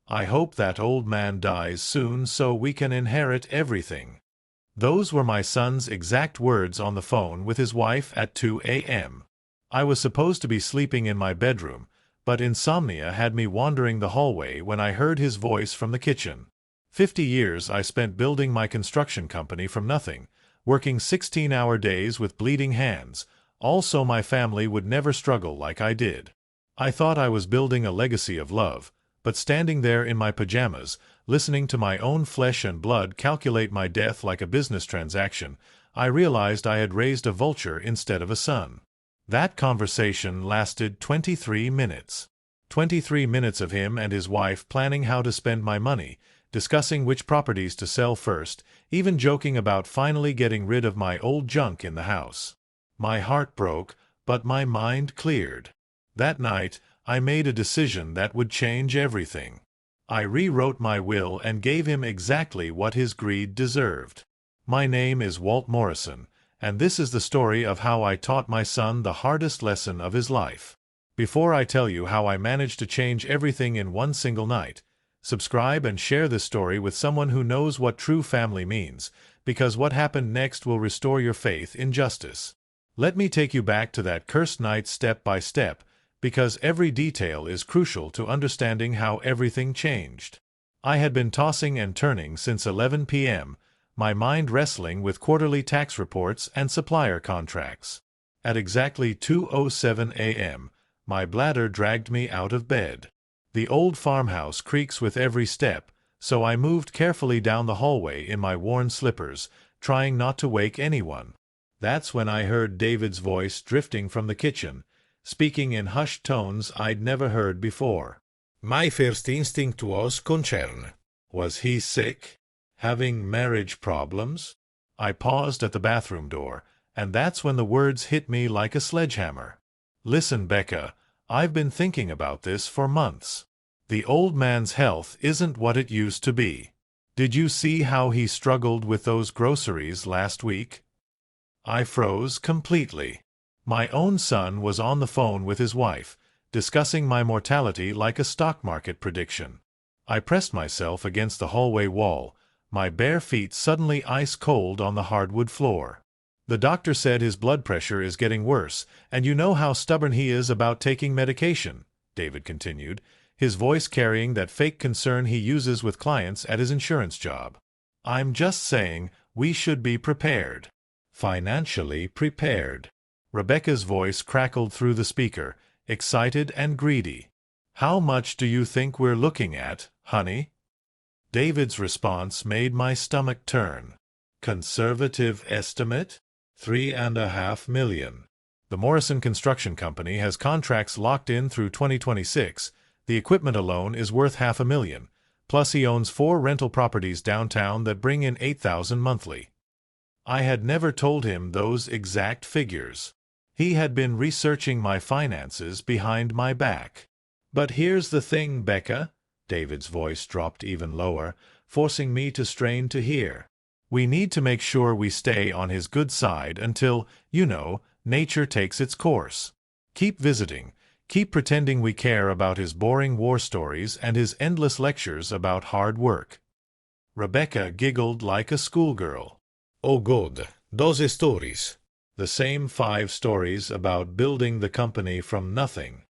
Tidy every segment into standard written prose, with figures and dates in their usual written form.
I hope that old man dies soon so we can inherit everything. Those were my son's exact words on the phone with his wife at 2 a.m. I was supposed to be sleeping in my bedroom, but insomnia had me wandering the hallway when I heard his voice from the kitchen. 50 years I spent building my construction company from nothing, working 16-hour days with bleeding hands, all so my family would never struggle like I did. I thought I was building a legacy of love, but standing there in my pajamas, listening to my own flesh and blood calculate my death like a business transaction, I realized I had raised a vulture instead of a son. That conversation lasted 23 minutes. 23 minutes of him and his wife planning how to spend my money, discussing which properties to sell first, even joking about finally getting rid of my old junk in the house. My heart broke, but my mind cleared. That night, I made a decision that would change everything. I rewrote my will and gave him exactly what his greed deserved. My name is Walt Morrison, and this is the story of how I taught my son the hardest lesson of his life. Before I tell you how I managed to change everything in one single night, subscribe and share this story with someone who knows what true family means, because what happened next will restore your faith in justice. Let me take you back to that cursed night step by step, because every detail is crucial to understanding how everything changed. I had been tossing and turning since 11 p.m., my mind wrestling with quarterly tax reports and supplier contracts. At exactly 2:07 a.m., my bladder dragged me out of bed. The old farmhouse creaks with every step, so I moved carefully down the hallway in my worn slippers, trying not to wake anyone. That's when I heard David's voice drifting from the kitchen, speaking in hushed tones I'd never heard before. My first instinct was concern. Was he sick? Having marriage problems? I paused at the bathroom door, and that's when the words hit me like a sledgehammer. Listen, Becca, I've been thinking about this for months. The old man's health isn't what it used to be. Did you see how he struggled with those groceries last week? I froze completely. My own son was on the phone with his wife, discussing my mortality like a stock market prediction. I pressed myself against the hallway wall, my bare feet suddenly ice-cold on the hardwood floor. The doctor said his blood pressure is getting worse, and you know how stubborn he is about taking medication, David continued, his voice carrying that fake concern he uses with clients at his insurance job. I'm just saying we should be prepared. Financially prepared. Rebecca's voice crackled through the speaker, excited and greedy. How much do you think we're looking at, honey? David's response made my stomach turn. Conservative estimate? $3.5 million. The Morrison Construction Company has contracts locked in through 2026. The equipment alone is worth $500,000. Plus he owns 4 rental properties downtown that bring in $8,000 monthly. I had never told him those exact figures. He had been researching my finances behind my back. But here's the thing, Becca. David's voice dropped even lower, forcing me to strain to hear. We need to make sure we stay on his good side until, nature takes its course. Keep visiting. Keep pretending we care about his boring war stories and his endless lectures about hard work. Rebecca giggled like a schoolgirl. Oh God, those stories. The same 5 stories about building the company from nothing.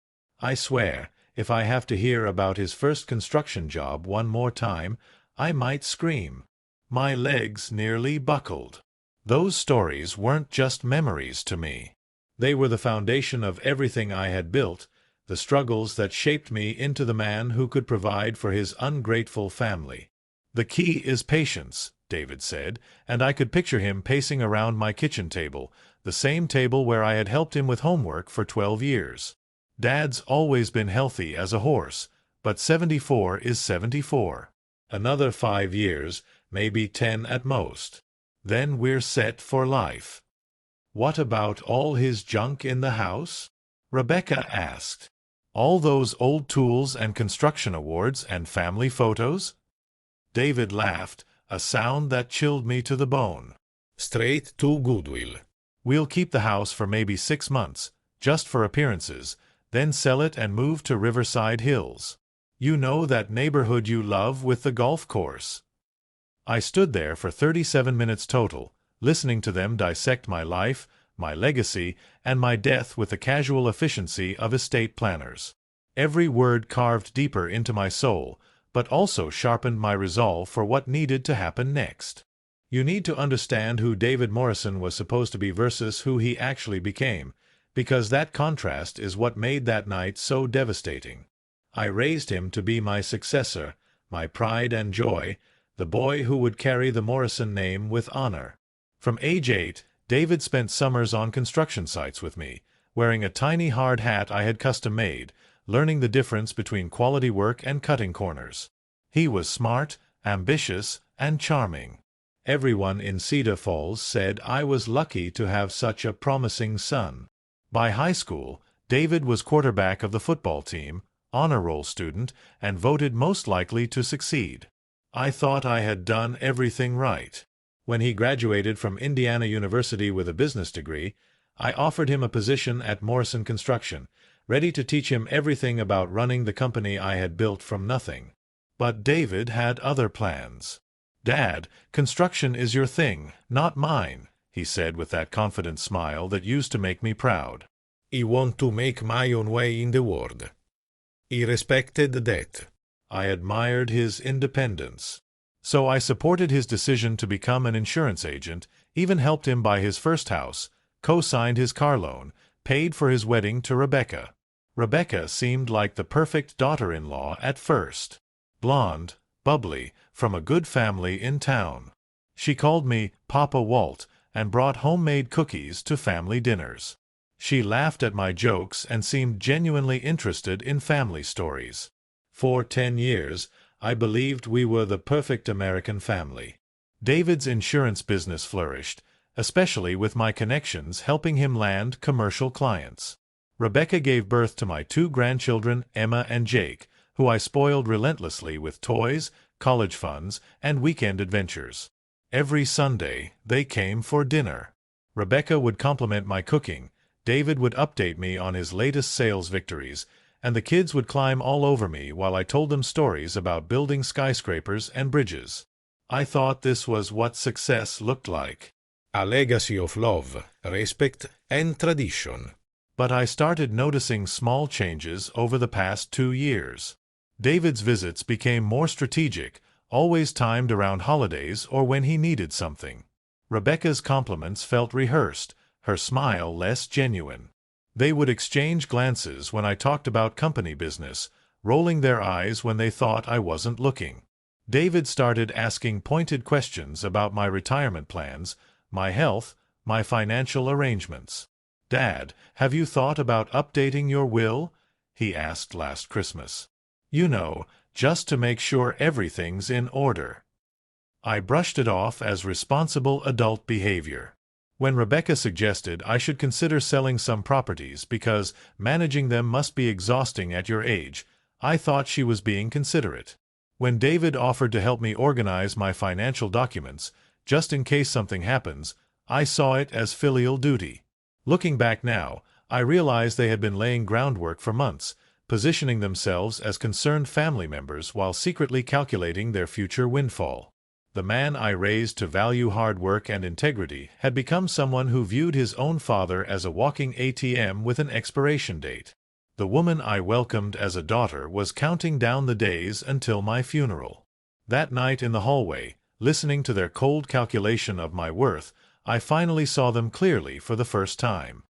I swear, if I have to hear about his first construction job one more time, I might scream. My legs nearly buckled. Those stories weren't just memories to me. They were the foundation of everything I had built, the struggles that shaped me into the man who could provide for his ungrateful family. The key is patience, David said, and I could picture him pacing around my kitchen table, the same table where I had helped him with homework for 12 years. Dad's always been healthy as a horse, but 74 is 74. Another 5 years, maybe 10 at most. Then we're set for life. What about all his junk in the house? Rebecca asked. All those old tools and construction awards and family photos? David laughed, a sound that chilled me to the bone. Straight to Goodwill. We'll keep the house for maybe 6 months, just for appearances, then sell it and move to Riverside Hills. You know that neighborhood you love with the golf course. I stood there for 37 minutes total, listening to them dissect my life, my legacy, and my death with the casual efficiency of estate planners. Every word carved deeper into my soul, but also sharpened my resolve for what needed to happen next. You need to understand who David Morrison was supposed to be versus who he actually became, because that contrast is what made that night so devastating. I raised him to be my successor, my pride and joy, the boy who would carry the Morrison name with honor. From age 8, David spent summers on construction sites with me, wearing a tiny hard hat I had custom-made, learning the difference between quality work and cutting corners. He was smart, ambitious, and charming. Everyone in Cedar Falls said I was lucky to have such a promising son. By high school, David was quarterback of the football team, honor roll student, and voted most likely to succeed. I thought I had done everything right. When he graduated from Indiana University with a business degree, I offered him a position at Morrison Construction, ready to teach him everything about running the company I had built from nothing. But David had other plans. "Dad, construction is your thing, not mine," he said with that confident smile that used to make me proud. "I want to make my own way in the world." He respected that. I admired his independence. So I supported his decision to become an insurance agent, even helped him buy his first house, co-signed his car loan, paid for his wedding to Rebecca. Rebecca seemed like the perfect daughter-in-law at first. Blonde, bubbly, from a good family in town. She called me Papa Walt and brought homemade cookies to family dinners. She laughed at my jokes and seemed genuinely interested in family stories. For 10 years, I believed we were the perfect American family. David's insurance business flourished, especially with my connections helping him land commercial clients. Rebecca gave birth to my 2 grandchildren, Emma and Jake, who I spoiled relentlessly with toys, college funds, and weekend adventures. Every Sunday, they came for dinner. Rebecca would compliment my cooking, David would update me on his latest sales victories, and the kids would climb all over me while I told them stories about building skyscrapers and bridges. I thought this was what success looked like. A legacy of love, respect, and tradition. But I started noticing small changes over the past 2 years. David's visits became more strategic, always timed around holidays or when he needed something. Rebecca's compliments felt rehearsed, her smile less genuine. They would exchange glances when I talked about company business, rolling their eyes when they thought I wasn't looking. David started asking pointed questions about my retirement plans, my health, my financial arrangements. "Dad, have you thought about updating your will?" he asked last Christmas. "You know, just to make sure everything's in order." I brushed it off as responsible adult behavior. When Rebecca suggested I should consider selling some properties because managing them must be exhausting at your age, I thought she was being considerate. When David offered to help me organize my financial documents, just in case something happens, I saw it as filial duty. Looking back now, I realized they had been laying groundwork for months, positioning themselves as concerned family members while secretly calculating their future windfall. The man I raised to value hard work and integrity had become someone who viewed his own father as a walking ATM with an expiration date. The woman I welcomed as a daughter was counting down the days until my funeral. That night in the hallway, listening to their cold calculation of my worth, I finally saw them clearly for the first time.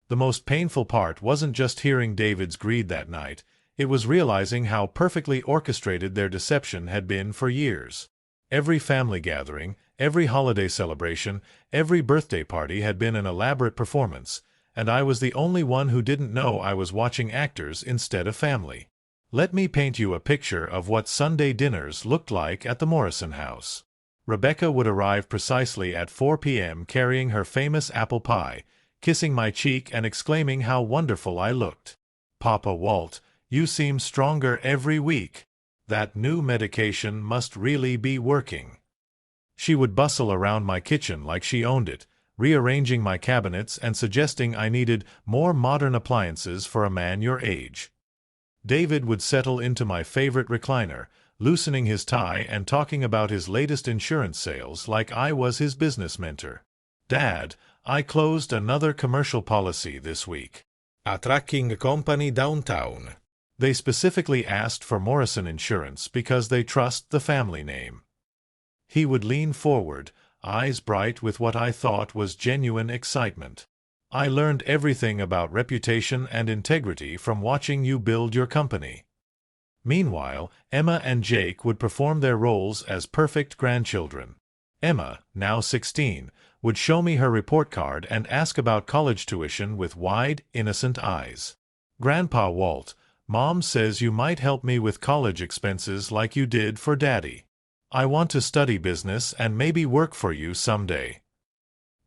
The most painful part wasn't just hearing David's greed that night, it was realizing how perfectly orchestrated their deception had been for years. Every family gathering, every holiday celebration, every birthday party had been an elaborate performance, and I was the only one who didn't know I was watching actors instead of family. Let me paint you a picture of what Sunday dinners looked like at the Morrison house. Rebecca would arrive precisely at 4 p.m. carrying her famous apple pie, kissing my cheek and exclaiming how wonderful I looked. "Papa Walt, you seem stronger every week. That new medication must really be working." She would bustle around my kitchen like she owned it, rearranging my cabinets and suggesting I needed more modern appliances for a man your age. David would settle into my favorite recliner, loosening his tie and talking about his latest insurance sales like I was his business mentor. Dad, I closed another commercial policy this week. A trucking company downtown. They specifically asked for Morrison Insurance because they trust the family name. He would lean forward, eyes bright with what I thought was genuine excitement. I learned everything about reputation and integrity from watching you build your company. Meanwhile, Emma and Jake would perform their roles as perfect grandchildren. Emma, now 16, would show me her report card and ask about college tuition with wide, innocent eyes. Grandpa Walt, Mom says you might help me with college expenses like you did for Daddy. I want to study business and maybe work for you someday.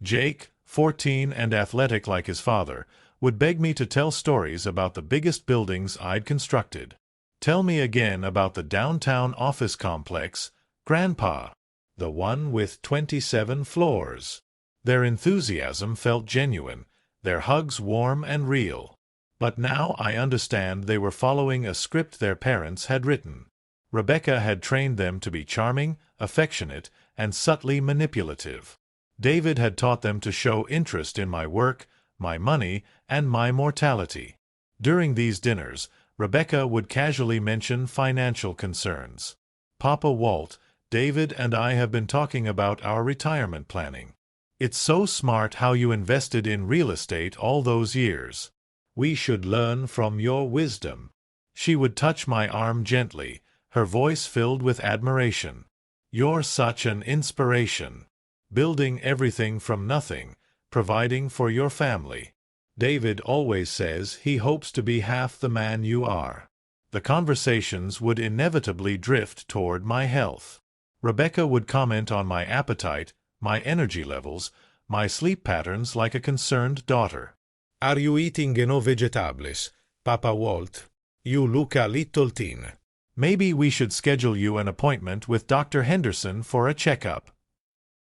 Jake, 14 and athletic like his father, would beg me to tell stories about the biggest buildings I'd constructed. Tell me again about the downtown office complex, Grandpa. The one with 27 floors. Their enthusiasm felt genuine, their hugs warm and real. But now I understand they were following a script their parents had written. Rebecca had trained them to be charming, affectionate, and subtly manipulative. David had taught them to show interest in my work, my money, and my mortality. During these dinners, Rebecca would casually mention financial concerns. Papa Walt, David and I have been talking about our retirement planning. It's so smart how you invested in real estate all those years. We should learn from your wisdom. She would touch my arm gently, her voice filled with admiration. You're such an inspiration. Building everything from nothing, providing for your family. David always says he hopes to be half the man you are. The conversations would inevitably drift toward my health. Rebecca would comment on my appetite, my energy levels, my sleep patterns like a concerned daughter. Are you eating enough vegetables, Papa Walt? You look a little thin. Maybe we should schedule you an appointment with Dr. Henderson for a checkup.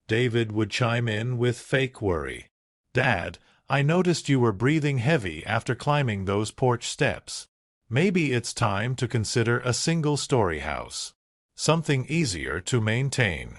David would chime in with fake worry. Dad, I noticed you were breathing heavy after climbing those porch steps. Maybe it's time to consider a single-story house. Something easier to maintain.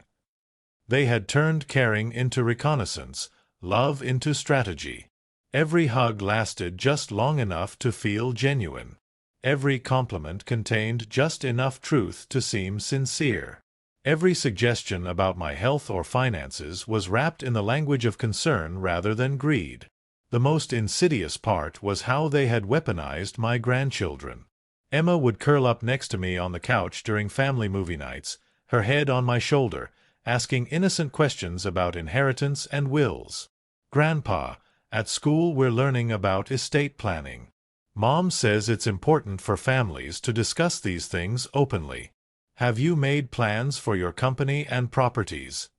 They had turned caring into reconnaissance, love into strategy. Every hug lasted just long enough to feel genuine. Every compliment contained just enough truth to seem sincere. Every suggestion about my health or finances was wrapped in the language of concern rather than greed. The most insidious part was how they had weaponized my grandchildren. Emma would curl up next to me on the couch during family movie nights, her head on my shoulder, asking innocent questions about inheritance and wills. Grandpa, at school we're learning about estate planning. Mom says it's important for families to discuss these things openly. Have you made plans for your company and properties?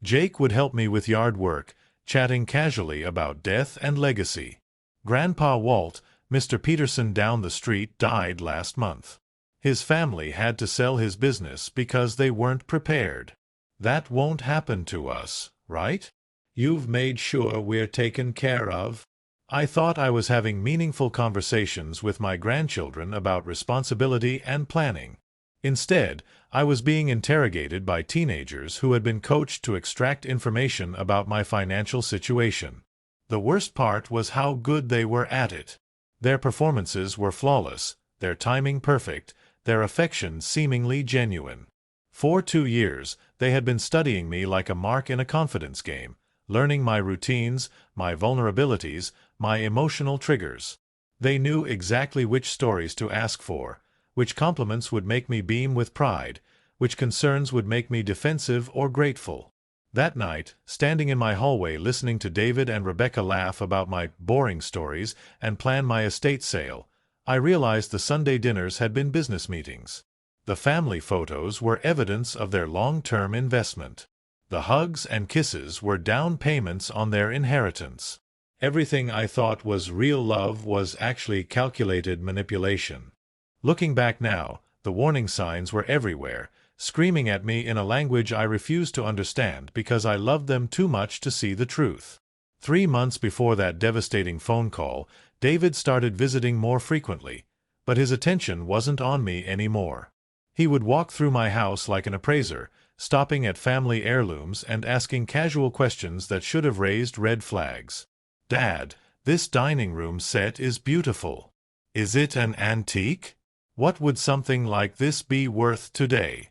Jake would help me with yard work, chatting casually about death and legacy. Grandpa Walt, Mr. Peterson down the street, died last month. His family had to sell his business because they weren't prepared. That won't happen to us, right? You've made sure we're taken care of? I thought I was having meaningful conversations with my grandchildren about responsibility and planning. Instead, I was being interrogated by teenagers who had been coached to extract information about my financial situation. The worst part was how good they were at it. Their performances were flawless, their timing perfect, their affection seemingly genuine. For 2 years, they had been studying me like a mark in a confidence game, learning my routines, my vulnerabilities, my emotional triggers. They knew exactly which stories to ask for, which compliments would make me beam with pride, which concerns would make me defensive or grateful. That night, standing in my hallway listening to David and Rebecca laugh about my boring stories and plan my estate sale, I realized the Sunday dinners had been business meetings. The family photos were evidence of their long-term investment. The hugs and kisses were down payments on their inheritance. Everything I thought was real love was actually calculated manipulation. Looking back now, the warning signs were everywhere, screaming at me in a language I refused to understand because I loved them too much to see the truth. 3 months before that devastating phone call, David started visiting more frequently, but his attention wasn't on me anymore. He would walk through my house like an appraiser, stopping at family heirlooms and asking casual questions that should have raised red flags. "Dad, this dining room set is beautiful. Is it an antique? What would something like this be worth today?"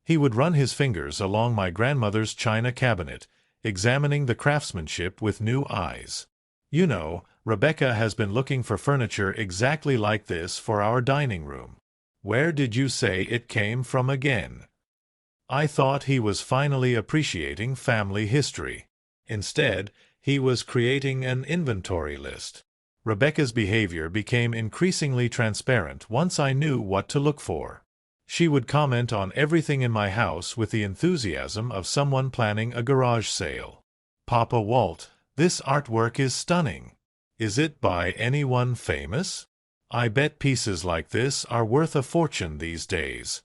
He would run his fingers along my grandmother's china cabinet, examining the craftsmanship with new eyes. "You know, Rebecca has been looking for furniture exactly like this for our dining room. Where did you say it came from again?" I thought he was finally appreciating family history. Instead, he was creating an inventory list. Rebecca's behavior became increasingly transparent once I knew what to look for. She would comment on everything in my house with the enthusiasm of someone planning a garage sale. "Papa Walt, this artwork is stunning. Is it by anyone famous? I bet pieces like this are worth a fortune these days."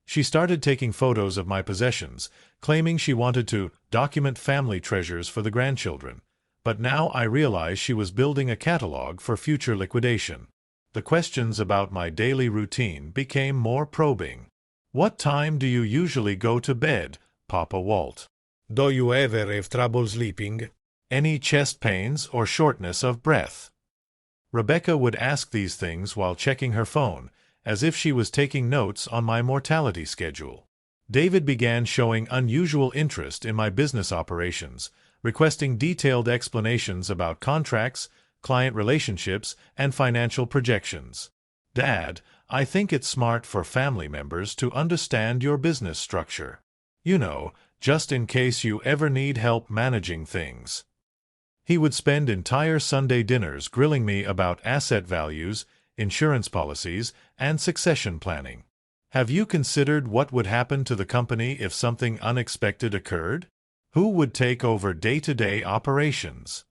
She started taking photos of my possessions, claiming she wanted to document family treasures for the grandchildren. But now I realized she was building a catalog for future liquidation. The questions about my daily routine became more probing. "What time do you usually go to bed, Papa Walt? Do you ever have trouble sleeping? Any chest pains or shortness of breath?" Rebecca would ask these things while checking her phone, as if she was taking notes on my mortality schedule. David began showing unusual interest in my business operations, requesting detailed explanations about contracts, client relationships, and financial projections. "Dad, I think it's smart for family members to understand your business structure. You know, just in case you ever need help managing things." He would spend entire Sunday dinners grilling me about asset values, insurance policies, and succession planning. "Have you considered what would happen to the company if something unexpected occurred? Who would take over day-to-day operations?"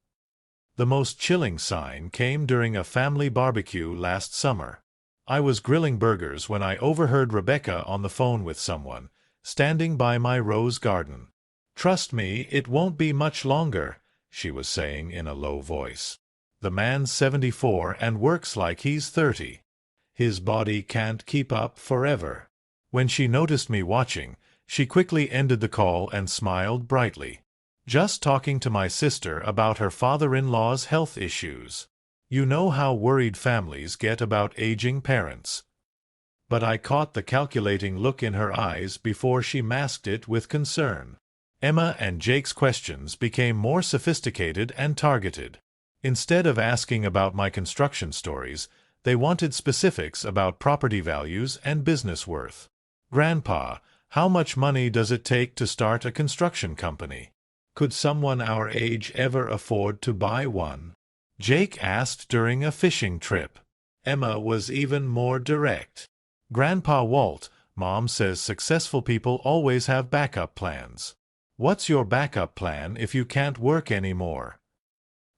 The most chilling sign came during a family barbecue last summer. I was grilling burgers when I overheard Rebecca on the phone with someone, standing by my rose garden. "Trust me, it won't be much longer," she was saying in a low voice. "The man's 74 and works like he's 30. His body can't keep up forever." When she noticed me watching, she quickly ended the call and smiled brightly. "Just talking to my sister about her father-in-law's health issues. You know how worried families get about aging parents." But I caught the calculating look in her eyes before she masked it with concern. Emma and Jake's questions became more sophisticated and targeted. Instead of asking about my construction stories, they wanted specifics about property values and business worth. "Grandpa, how much money does it take to start a construction company? Could someone our age ever afford to buy one?" Jake asked during a fishing trip. Emma was even more direct. "Grandpa Walt, Mom says successful people always have backup plans. What's your backup plan if you can't work anymore?"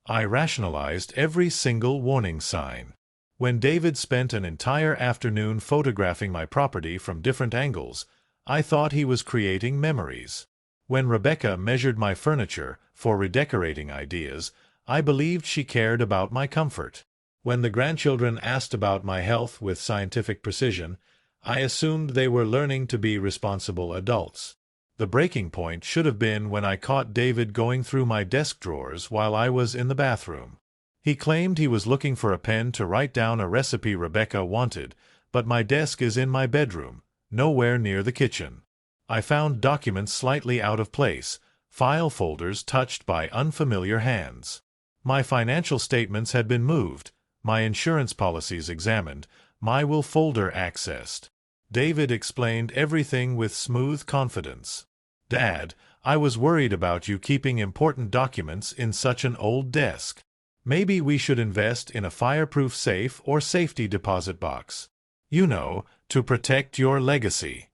I rationalized every single warning sign. When David spent an entire afternoon photographing my property from different angles, I thought he was creating memories. When Rebecca measured my furniture for redecorating ideas, I believed she cared about my comfort. When the grandchildren asked about my health with scientific precision, I assumed they were learning to be responsible adults. The breaking point should have been when I caught David going through my desk drawers while I was in the bathroom. He claimed he was looking for a pen to write down a recipe Rebecca wanted, but my desk is in my bedroom, nowhere near the kitchen. I found documents slightly out of place, file folders touched by unfamiliar hands. My financial statements had been moved, my insurance policies examined, my will folder accessed. David explained everything with smooth confidence. "Dad, I was worried about you keeping important documents in such an old desk. Maybe we should invest in a fireproof safe or safety deposit box. You know, to protect your legacy."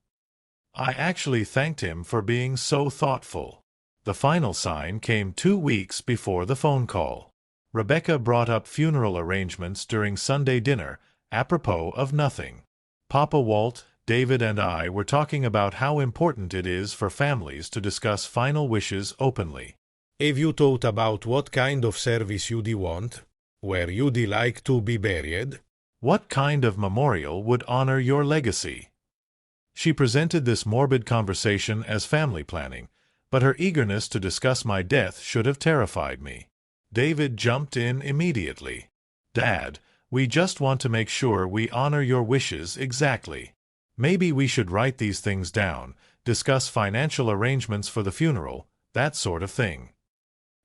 I actually thanked him for being so thoughtful. The final sign came 2 weeks before the phone call. Rebecca brought up funeral arrangements during Sunday dinner, apropos of nothing. Papa Walt, David and I were talking about how important it is for families to discuss final wishes openly. Have you thought about what kind of service you'd want? Where you'd like to be buried? What kind of memorial would honor your legacy? She presented this morbid conversation as family planning, but her eagerness to discuss my death should have terrified me. David jumped in immediately. Dad, we just want to make sure we honor your wishes exactly. Maybe we should write these things down, discuss financial arrangements for the funeral, that sort of thing.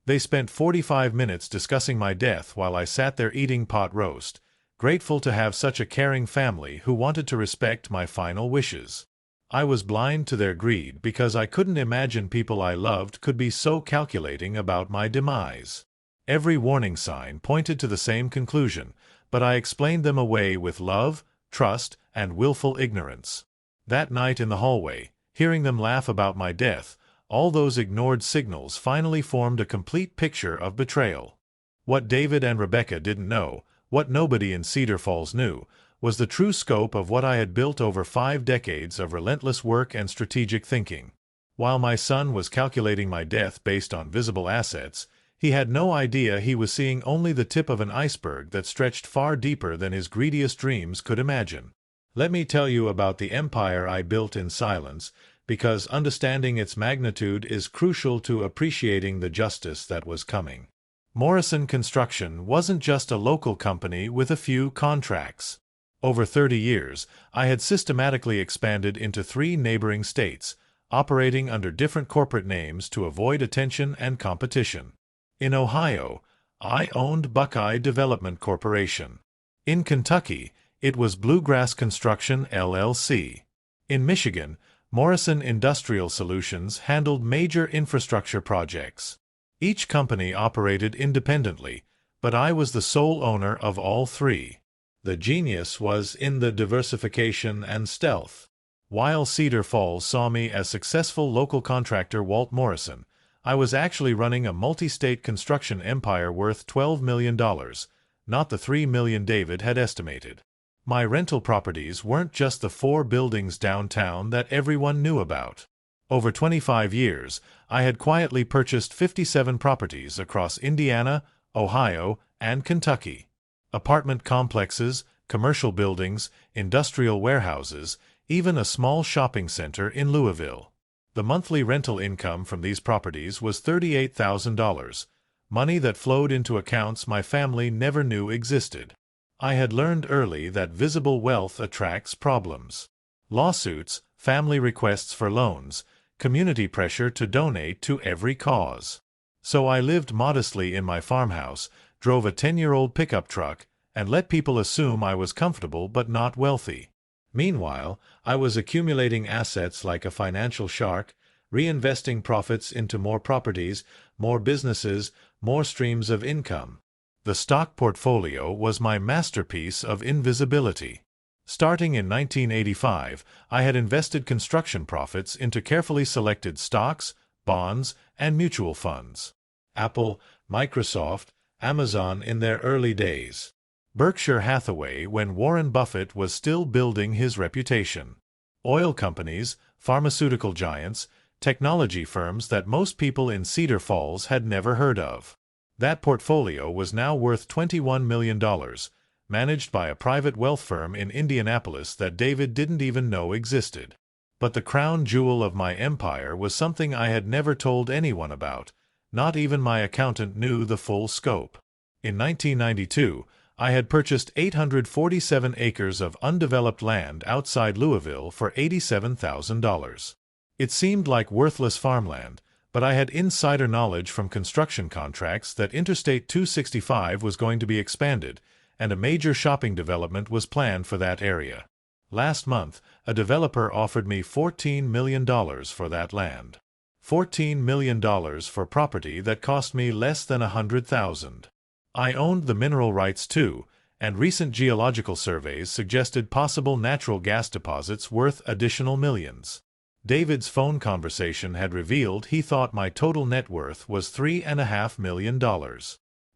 They spent 45 minutes discussing my death while I sat there eating pot roast, grateful to have such a caring family who wanted to respect my final wishes. I was blind to their greed because I couldn't imagine people I loved could be so calculating about my demise. Every warning sign pointed to the same conclusion, but I explained them away with love, trust, and willful ignorance. That night in the hallway, hearing them laugh about my death, all those ignored signals finally formed a complete picture of betrayal. What David and Rebecca didn't know, what nobody in Cedar Falls knew, was the true scope of what I had built over 5 decades of relentless work and strategic thinking. While my son was calculating my death based on visible assets, he had no idea he was seeing only the tip of an iceberg that stretched far deeper than his greediest dreams could imagine. Let me tell you about the empire I built in silence, because understanding its magnitude is crucial to appreciating the justice that was coming. Morrison Construction wasn't just a local company with a few contracts. Over 30 years, I had systematically expanded into 3 neighboring states, operating under different corporate names to avoid attention and competition. In Ohio, I owned Buckeye Development Corporation. In Kentucky, it was Bluegrass Construction, LLC. In Michigan, Morrison Industrial Solutions handled major infrastructure projects. Each company operated independently, but I was the sole owner of all 3. The genius was in the diversification and stealth. While Cedar Falls saw me as successful local contractor Walt Morrison, I was actually running a multi-state construction empire worth $12 million, not the $3 million David had estimated. My rental properties weren't just the 4 buildings downtown that everyone knew about. Over 25 years, I had quietly purchased 57 properties across Indiana, Ohio, and Kentucky. Apartment complexes, commercial buildings, industrial warehouses, even a small shopping center in Louisville. The monthly rental income from these properties was $38,000, money that flowed into accounts my family never knew existed. I had learned early that visible wealth attracts problems. Lawsuits, family requests for loans, community pressure to donate to every cause. So I lived modestly in my farmhouse, drove a 10-year-old pickup truck, and let people assume I was comfortable but not wealthy. Meanwhile, I was accumulating assets like a financial shark, reinvesting profits into more properties, more businesses, more streams of income. The stock portfolio was my masterpiece of invisibility. Starting in 1985, I had invested construction profits into carefully selected stocks, bonds, and mutual funds. Apple, Microsoft, Amazon in their early days. Berkshire Hathaway when Warren Buffett was still building his reputation. Oil companies, pharmaceutical giants, technology firms that most people in Cedar Falls had never heard of. That portfolio was now worth $21 million, managed by a private wealth firm in Indianapolis that David didn't even know existed. But the crown jewel of my empire was something I had never told anyone about. Not even my accountant knew the full scope. In 1992, I had purchased 847 acres of undeveloped land outside Louisville for $87,000. It seemed like worthless farmland, but I had insider knowledge from construction contracts that Interstate 265 was going to be expanded, and a major shopping development was planned for that area. Last month, a developer offered me $14 million for that land. $14 million for property that cost me less than $100,000. I owned the mineral rights too, and recent geological surveys suggested possible natural gas deposits worth additional millions. David's phone conversation had revealed he thought my total net worth was $3.5 million.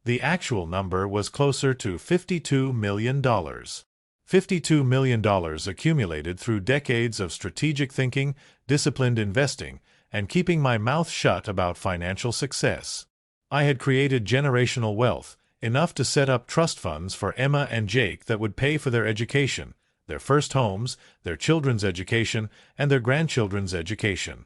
The actual number was closer to $52 million. $52 million accumulated through decades of strategic thinking, disciplined investing, and keeping my mouth shut about financial success. I had created generational wealth, enough to set up trust funds for Emma and Jake that would pay for their education, their first homes, their children's education, and their grandchildren's education.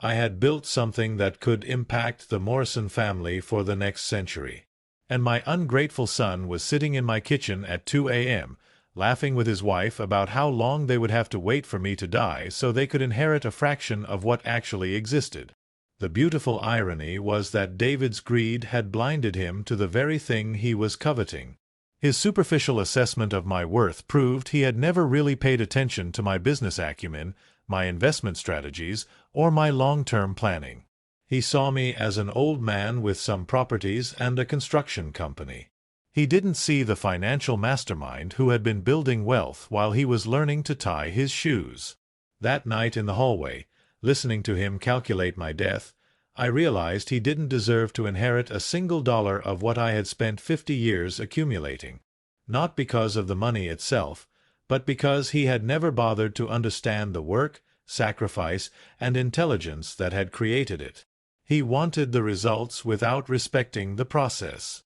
I had built something that could impact the Morrison family for the next century. And my ungrateful son was sitting in my kitchen at 2 a.m., laughing with his wife about how long they would have to wait for me to die so they could inherit a fraction of what actually existed. The beautiful irony was that David's greed had blinded him to the very thing he was coveting. His superficial assessment of my worth proved he had never really paid attention to my business acumen, my investment strategies, or my long-term planning. He saw me as an old man with some properties and a construction company. He didn't see the financial mastermind who had been building wealth while he was learning to tie his shoes. That night in the hallway, listening to him calculate my death, I realized he didn't deserve to inherit a single dollar of what I had spent 50 years accumulating. Not because of the money itself, but because he had never bothered to understand the work, sacrifice, and intelligence that had created it. He wanted the results without respecting the process.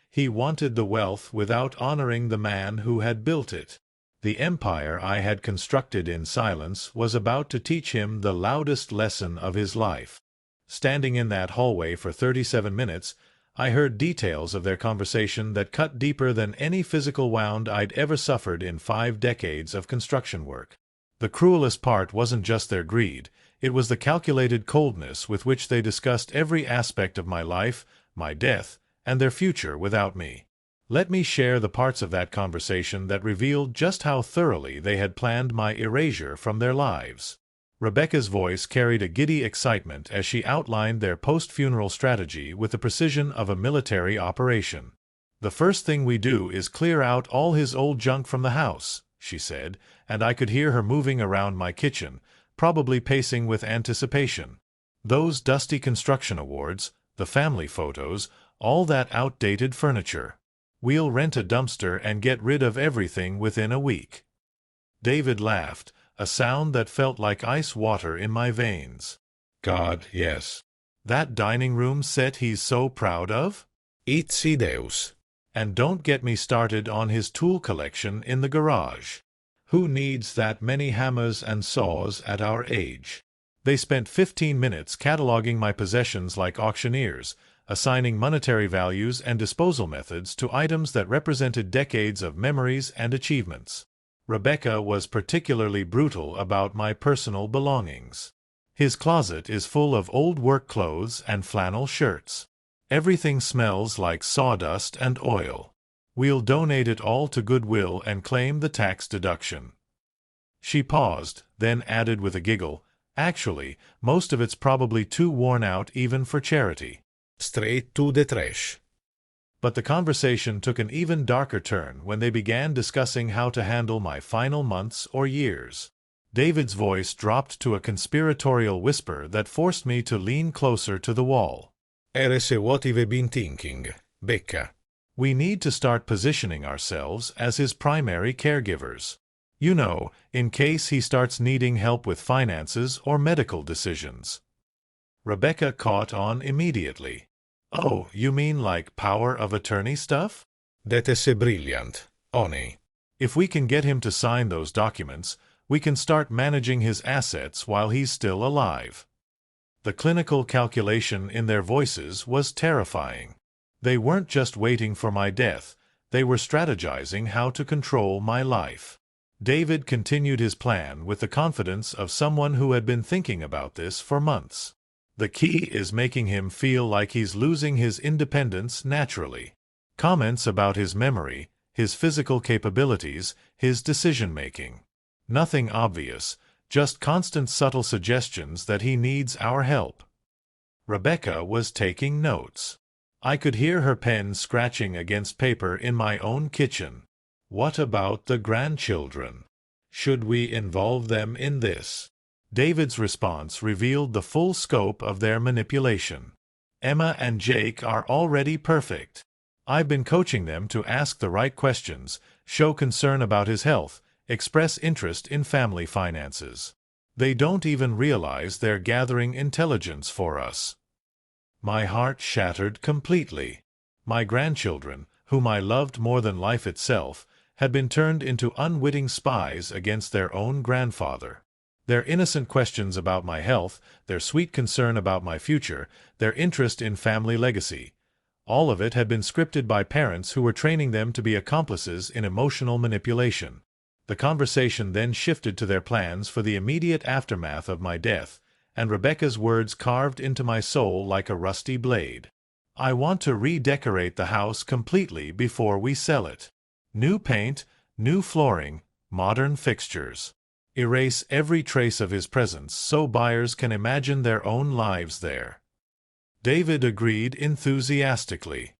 He wanted the wealth without honoring the man who had built it. The empire I had constructed in silence was about to teach him the loudest lesson of his life. Standing in that hallway for 37 minutes, I heard details of their conversation that cut deeper than any physical wound I'd ever suffered in 5 decades of construction work. The cruelest part wasn't just their greed, it was the calculated coldness with which they discussed every aspect of my life, my death, and their future without me. Let me share the parts of that conversation that revealed just how thoroughly they had planned my erasure from their lives. Rebecca's voice carried a giddy excitement as she outlined their post-funeral strategy with the precision of a military operation. "The first thing we do is clear out all his old junk from the house," she said, and I could hear her moving around my kitchen, probably pacing with anticipation. "Those dusty construction awards, the family photos, all that outdated furniture. We'll rent a dumpster and get rid of everything within a week." David laughed, a sound that felt like ice water in my veins. God, yes. "That dining room set he's so proud of? Itzi Deus. And don't get me started on his tool collection in the garage. Who needs that many hammers and saws at our age?" They spent 15 minutes cataloging my possessions like auctioneers, assigning monetary values and disposal methods to items that represented decades of memories and achievements. Rebecca was particularly brutal about my personal belongings. "His closet is full of old work clothes and flannel shirts. Everything smells like sawdust and oil. We'll donate it all to Goodwill and claim the tax deduction." She paused, then added with a giggle, "Actually, most of it's probably too worn out even for charity." Straight to the trash. But the conversation took an even darker turn when they began discussing how to handle my final months or years. David's voice dropped to a conspiratorial whisper that forced me to lean closer to the wall. "Here's what you've been thinking, Becca. We need to start positioning ourselves as his primary caregivers. You know, in case he starts needing help with finances or medical decisions." Rebecca caught on immediately. "Oh, you mean like power of attorney stuff?" That is brilliant, honey. "If we can get him to sign those documents, we can start managing his assets while he's still alive." The clinical calculation in their voices was terrifying. They weren't just waiting for my death, they were strategizing how to control my life. David continued his plan with the confidence of someone who had been thinking about this for months. "The key is making him feel like he's losing his independence naturally. Comments about his memory, his physical capabilities, his decision-making. Nothing obvious, just constant subtle suggestions that he needs our help." Rebecca was taking notes. I could hear her pen scratching against paper in my own kitchen. "What about the grandchildren? Should we involve them in this?" David's response revealed the full scope of their manipulation. "Emma and Jake are already perfect. I've been coaching them to ask the right questions, show concern about his health, express interest in family finances. They don't even realize they're gathering intelligence for us." My heart shattered completely. My grandchildren, whom I loved more than life itself, had been turned into unwitting spies against their own grandfather. Their innocent questions about my health, their sweet concern about my future, their interest in family legacy, all of it had been scripted by parents who were training them to be accomplices in emotional manipulation. The conversation then shifted to their plans for the immediate aftermath of my death, and Rebecca's words carved into my soul like a rusty blade. "I want to redecorate the house completely before we sell it. New paint, new flooring, modern fixtures. Erase every trace of his presence so buyers can imagine their own lives there." David agreed enthusiastically.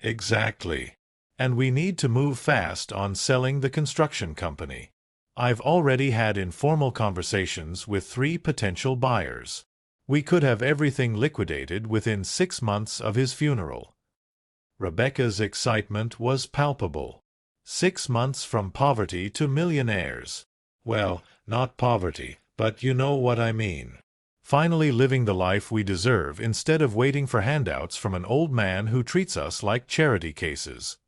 "Exactly. And we need to move fast on selling the construction company. I've already had informal conversations with 3 potential buyers. We could have everything liquidated within 6 months of his funeral." Rebecca's excitement was palpable. 6 months from poverty to millionaires. Well, not poverty, but you know what I mean. Finally living the life we deserve instead of waiting for handouts from an old man who treats us like charity cases.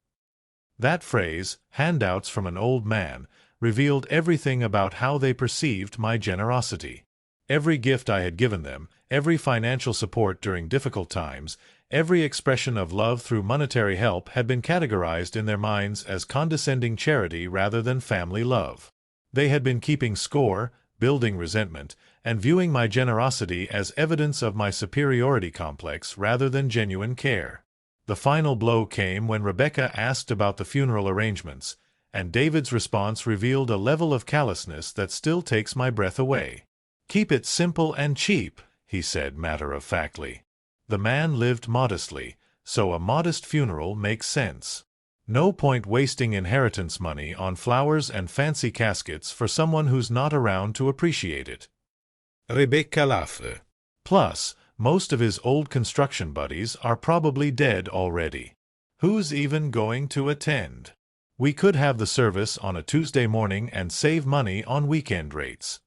That phrase, handouts from an old man, revealed everything about how they perceived my generosity. Every gift I had given them, every financial support during difficult times, every expression of love through monetary help had been categorized in their minds as condescending charity rather than family love. They had been keeping score, building resentment, and viewing my generosity as evidence of my superiority complex rather than genuine care. The final blow came when Rebecca asked about the funeral arrangements, and David's response revealed a level of callousness that still takes my breath away. "Keep it simple and cheap," he said matter-of-factly. The man lived modestly, so a modest funeral makes sense. No point wasting inheritance money on flowers and fancy caskets for someone who's not around to appreciate it. Rebecca laughed. Plus, most of his old construction buddies are probably dead already. Who's even going to attend? We could have the service on a Tuesday morning and save money on weekend rates.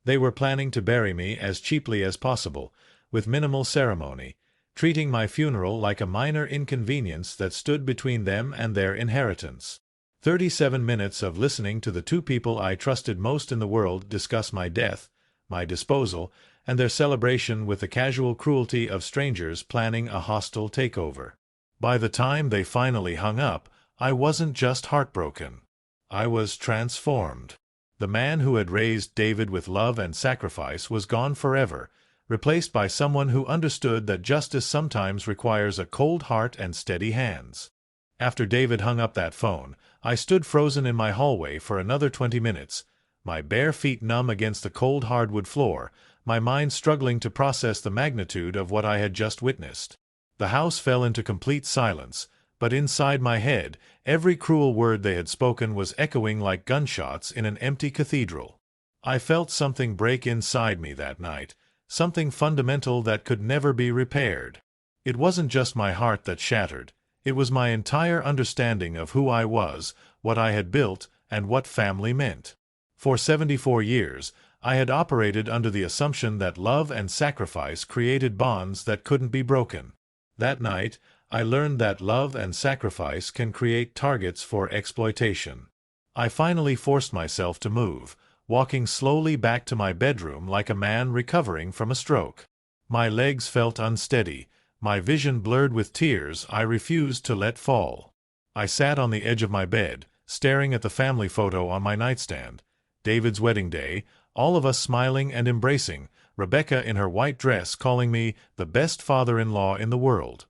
They were planning to bury me as cheaply as possible, with minimal ceremony, treating my funeral like a minor inconvenience that stood between them and their inheritance. 37 minutes of listening to the 2 people I trusted most in the world discuss my death, my disposal, and their celebration with the casual cruelty of strangers planning a hostile takeover. By the time they finally hung up, I wasn't just heartbroken. I was transformed. The man who had raised David with love and sacrifice was gone forever, replaced by someone who understood that justice sometimes requires a cold heart and steady hands. After David hung up that phone, I stood frozen in my hallway for another 20 minutes, my bare feet numb against the cold hardwood floor, my mind struggling to process the magnitude of what I had just witnessed. The house fell into complete silence, but inside my head, every cruel word they had spoken was echoing like gunshots in an empty cathedral. I felt something break inside me that night, something fundamental that could never be repaired. It wasn't just my heart that shattered, it was my entire understanding of who I was, what I had built, and what family meant. For 74 years, I had operated under the assumption that love and sacrifice created bonds that couldn't be broken. That night, I learned that love and sacrifice can create targets for exploitation. I finally forced myself to move, walking slowly back to my bedroom like a man recovering from a stroke. My legs felt unsteady, my vision blurred with tears I refused to let fall. I sat on the edge of my bed, staring at the family photo on my nightstand. David's wedding day, all of us smiling and embracing, Rebecca in her white dress calling me the best father-in-law in the world.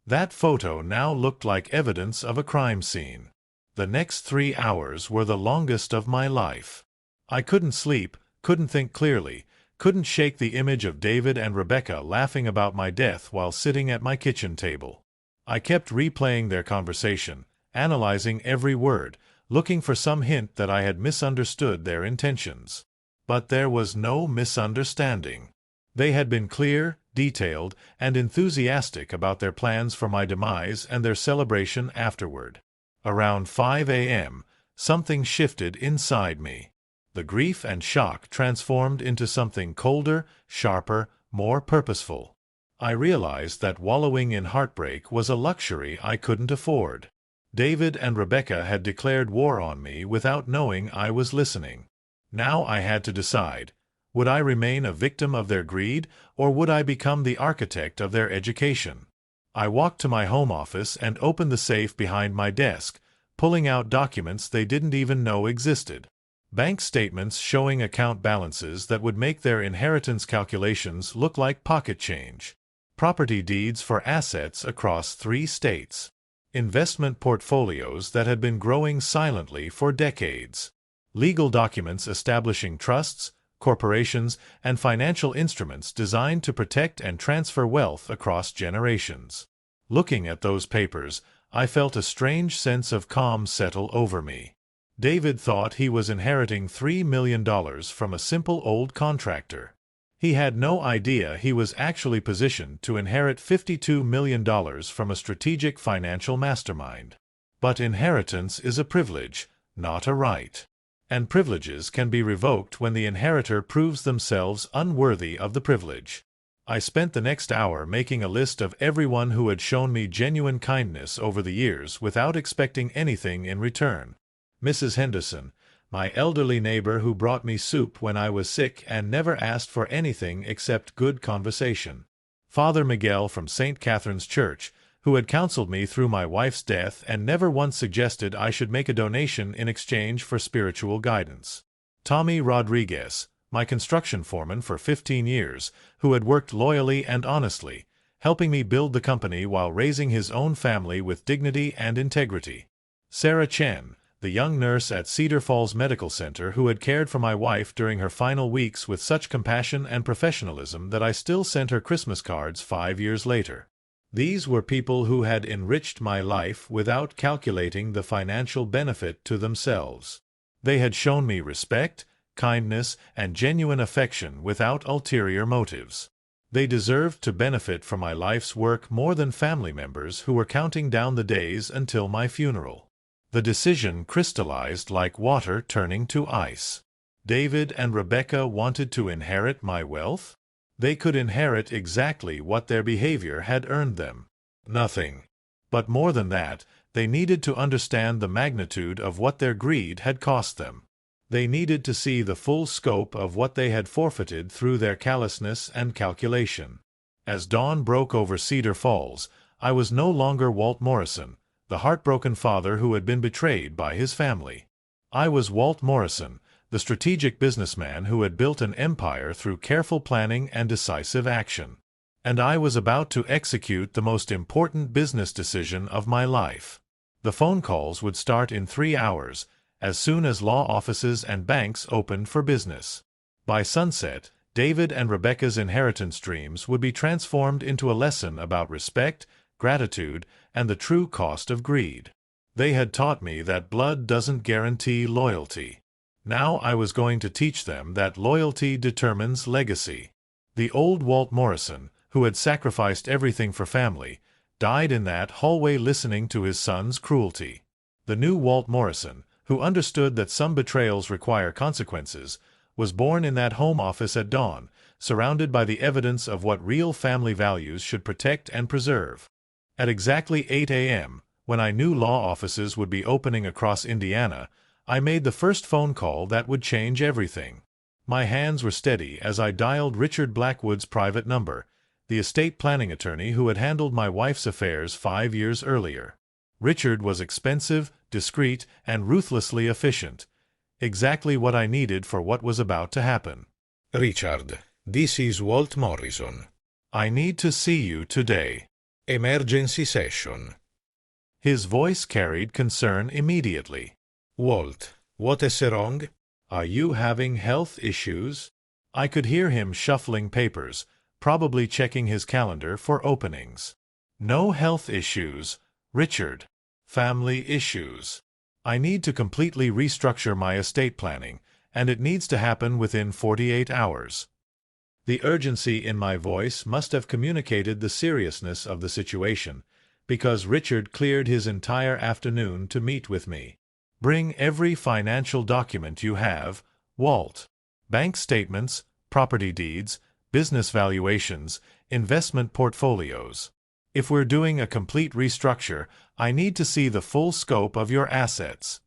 That photo now looked like evidence of a crime scene. The next 3 hours were the longest of my life. I couldn't sleep, couldn't think clearly, couldn't shake the image of David and Rebecca laughing about my death while sitting at my kitchen table. I kept replaying their conversation, analyzing every word, looking for some hint that I had misunderstood their intentions. But there was no misunderstanding. They had been clear, detailed, and enthusiastic about their plans for my demise and their celebration afterward. Around 5 a.m., something shifted inside me. The grief and shock transformed into something colder, sharper, more purposeful. I realized that wallowing in heartbreak was a luxury I couldn't afford. David and Rebecca had declared war on me without knowing I was listening. Now I had to decide. Would I remain a victim of their greed, or would I become the architect of their education? I walked to my home office and opened the safe behind my desk, pulling out documents they didn't even know existed. Bank statements showing account balances that would make their inheritance calculations look like pocket change. Property deeds for assets across 3 states. Investment portfolios that had been growing silently for decades. Legal documents establishing trusts, corporations, and financial instruments designed to protect and transfer wealth across generations. Looking at those papers, I felt a strange sense of calm settle over me. David thought he was inheriting $3 million from a simple old contractor. He had no idea he was actually positioned to inherit $52 million from a strategic financial mastermind. But inheritance is a privilege, not a right. And privileges can be revoked when the inheritor proves themselves unworthy of the privilege. I spent the next hour making a list of everyone who had shown me genuine kindness over the years without expecting anything in return. Mrs. Henderson, my elderly neighbor who brought me soup when I was sick and never asked for anything except good conversation. Father Miguel from St. Catherine's Church, who had counseled me through my wife's death and never once suggested I should make a donation in exchange for spiritual guidance. Tommy Rodriguez, my construction foreman for 15 years, who had worked loyally and honestly, helping me build the company while raising his own family with dignity and integrity. Sarah Chen, the young nurse at Cedar Falls Medical Center who had cared for my wife during her final weeks with such compassion and professionalism that I still sent her Christmas cards 5 years later. These were people who had enriched my life without calculating the financial benefit to themselves. They had shown me respect, kindness, and genuine affection without ulterior motives. They deserved to benefit from my life's work more than family members who were counting down the days until my funeral. The decision crystallized like water turning to ice. David and Rebecca wanted to inherit my wealth? They could inherit exactly what their behavior had earned them. Nothing. But more than that, they needed to understand the magnitude of what their greed had cost them. They needed to see the full scope of what they had forfeited through their callousness and calculation. As dawn broke over Cedar Falls, I was no longer Walt Morrison, the heartbroken father who had been betrayed by his family. I was Walt Morrison, the strategic businessman who had built an empire through careful planning and decisive action. And I was about to execute the most important business decision of my life. The phone calls would start in 3 hours, as soon as law offices and banks opened for business. By sunset, David and Rebecca's inheritance dreams would be transformed into a lesson about respect, gratitude, and the true cost of greed. They had taught me that blood doesn't guarantee loyalty. Now I was going to teach them that loyalty determines legacy. The old Walt Morrison, who had sacrificed everything for family, died in that hallway listening to his son's cruelty. The new Walt Morrison, who understood that some betrayals require consequences, was born in that home office at dawn, surrounded by the evidence of what real family values should protect and preserve. At exactly 8 a.m., when I knew law offices would be opening across Indiana, I made the first phone call that would change everything. My hands were steady as I dialed Richard Blackwood's private number, the estate planning attorney who had handled my wife's affairs 5 years earlier. Richard was expensive, discreet, and ruthlessly efficient. Exactly what I needed for what was about to happen. Richard, this is Walt Morrison. I need to see you today. Emergency session. His voice carried concern immediately. Walt, what is wrong? Are you having health issues? I could hear him shuffling papers, probably checking his calendar for openings. No health issues, Richard. Family issues. I need to completely restructure my estate planning, and it needs to happen within 48 hours. The urgency in my voice must have communicated the seriousness of the situation, because Richard cleared his entire afternoon to meet with me. Bring every financial document you have, Walt. Bank statements, property deeds, business valuations, investment portfolios. If we're doing a complete restructure, I need to see the full scope of your assets.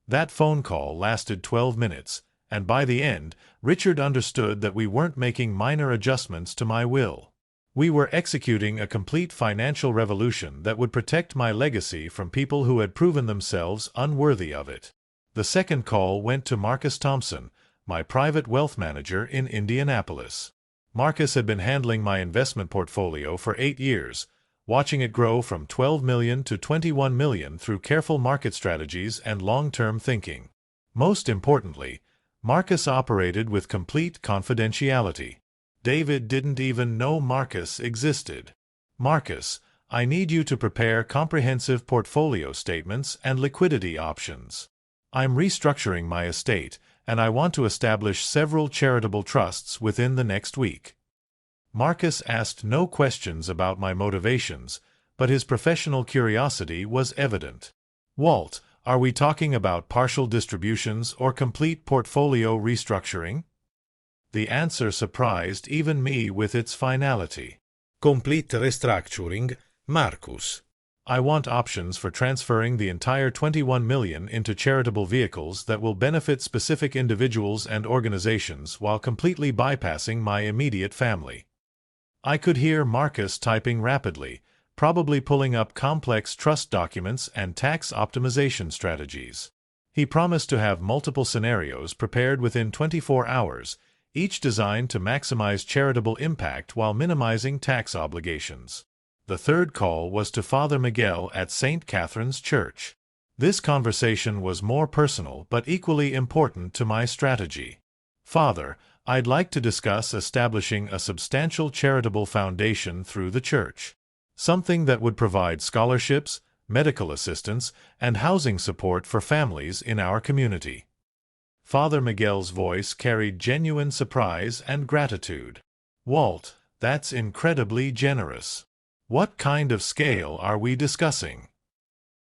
That phone call lasted 12 minutes, and by the end, Richard understood that we weren't making minor adjustments to my will. We were executing a complete financial revolution that would protect my legacy from people who had proven themselves unworthy of it. The second call went to Marcus Thompson, my private wealth manager in Indianapolis. Marcus had been handling my investment portfolio for 8 years, watching it grow from $12 million to $21 million through careful market strategies and long-term thinking. Most importantly, Marcus operated with complete confidentiality. David didn't even know Marcus existed. Marcus, I need you to prepare comprehensive portfolio statements and liquidity options. I'm restructuring my estate, and I want to establish several charitable trusts within the next week. Marcus asked no questions about my motivations, but his professional curiosity was evident. Walt, are we talking about partial distributions or complete portfolio restructuring? The answer surprised even me with its finality. Complete restructuring, Marcus. I want options for transferring the entire $21 million into charitable vehicles that will benefit specific individuals and organizations while completely bypassing my immediate family. I could hear Marcus typing rapidly, probably pulling up complex trust documents and tax optimization strategies. He promised to have multiple scenarios prepared within 24 hours, each designed to maximize charitable impact while minimizing tax obligations. The third call was to Father Miguel at St. Catherine's Church. This conversation was more personal but equally important to my strategy. Father, I'd like to discuss establishing a substantial charitable foundation through the church. Something that would provide scholarships, medical assistance, and housing support for families in our community. Father Miguel's voice carried genuine surprise and gratitude. Walt, that's incredibly generous. What kind of scale are we discussing?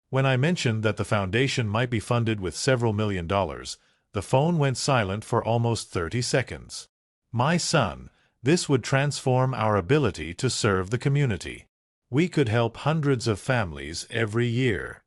When I mentioned that the foundation might be funded with several $1 million, the phone went silent for almost 30 seconds. My son, this would transform our ability to serve the community. We could help hundreds of families every year.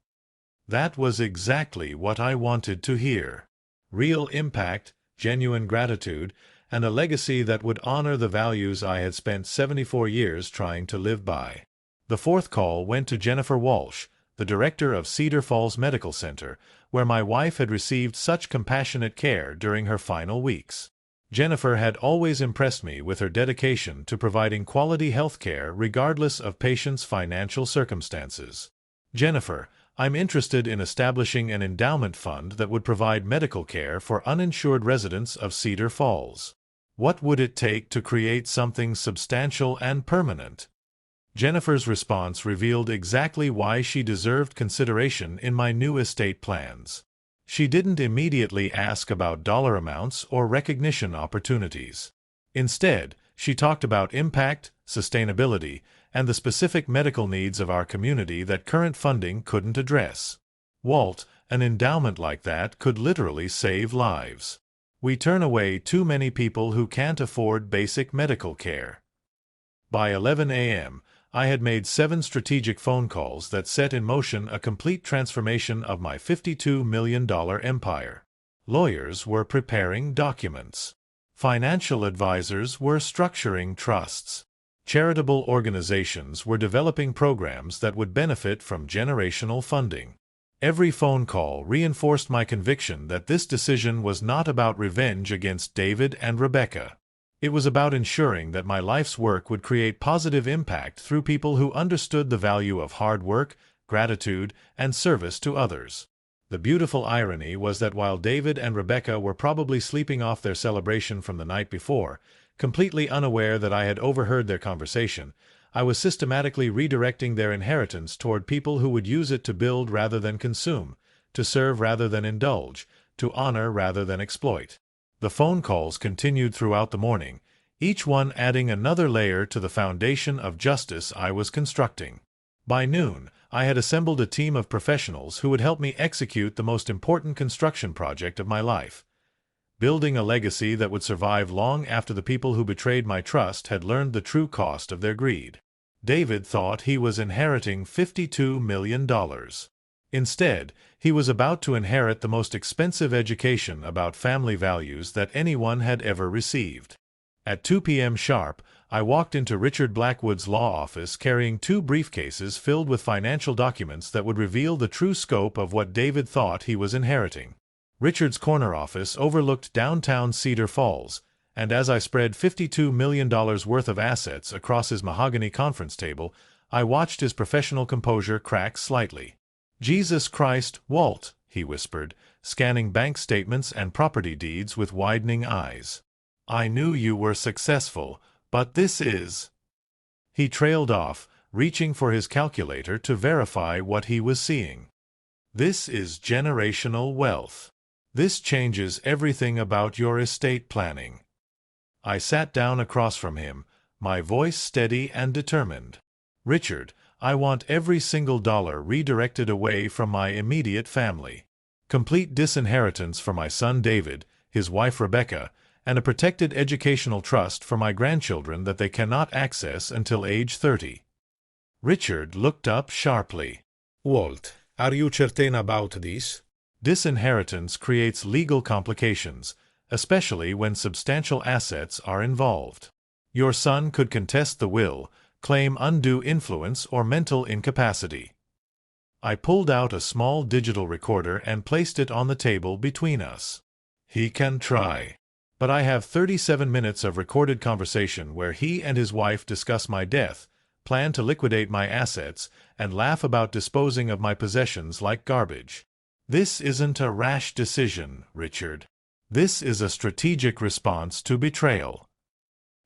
That was exactly what I wanted to hear. Real impact, genuine gratitude, and a legacy that would honor the values I had spent 74 years trying to live by. The fourth call went to Jennifer Walsh, the director of Cedar Falls Medical Center, where my wife had received such compassionate care during her final weeks. Jennifer had always impressed me with her dedication to providing quality health care regardless of patients' financial circumstances. Jennifer, I'm interested in establishing an endowment fund that would provide medical care for uninsured residents of Cedar Falls. What would it take to create something substantial and permanent? Jennifer's response revealed exactly why she deserved consideration in my new estate plans. She didn't immediately ask about dollar amounts or recognition opportunities. Instead, she talked about impact, sustainability, and the specific medical needs of our community that current funding couldn't address. Walt, an endowment like that could literally save lives. We turn away too many people who can't afford basic medical care. By 11 a.m., I had made 7 strategic phone calls that set in motion a complete transformation of my $52 million empire. Lawyers were preparing documents. Financial advisors were structuring trusts. Charitable organizations were developing programs that would benefit from generational funding. Every phone call reinforced my conviction that this decision was not about revenge against David and Rebecca. It was about ensuring that my life's work would create positive impact through people who understood the value of hard work, gratitude, and service to others. The beautiful irony was that while David and Rebecca were probably sleeping off their celebration from the night before, completely unaware that I had overheard their conversation, I was systematically redirecting their inheritance toward people who would use it to build rather than consume, to serve rather than indulge, to honor rather than exploit. The phone calls continued throughout the morning, each one adding another layer to the foundation of justice I was constructing. By noon, I had assembled a team of professionals who would help me execute the most important construction project of my life. building a legacy that would survive long after the people who betrayed my trust had learned the true cost of their greed. David thought he was inheriting $52 million. Instead, he was about to inherit the most expensive education about family values that anyone had ever received. At 2 p.m. sharp, I walked into Richard Blackwood's law office carrying 2 briefcases filled with financial documents that would reveal the true scope of what David thought he was inheriting. Richard's corner office overlooked downtown Cedar Falls, and as I spread $52 million worth of assets across his mahogany conference table, I watched his professional composure crack slightly. "Jesus Christ, Walt," he whispered, scanning bank statements and property deeds with widening eyes. "I knew you were successful, but this is—" He trailed off, reaching for his calculator to verify what he was seeing. "This is generational wealth. This changes everything about your estate planning." I sat down across from him, my voice steady and determined. "Richard, I want every single dollar redirected away from my immediate family. Complete disinheritance for my son David, his wife Rebecca, and a protected educational trust for my grandchildren that they cannot access until age 30. Richard looked up sharply. "Walt, are you certain about this?" "Disinheritance creates legal complications, especially when substantial assets are involved. Your son could contest the will, claim undue influence or mental incapacity." I pulled out a small digital recorder and placed it on the table between us. "He can try. But I have 37 minutes of recorded conversation where he and his wife discuss my death, plan to liquidate my assets, and laugh about disposing of my possessions like garbage. This isn't a rash decision, Richard. This is a strategic response to betrayal."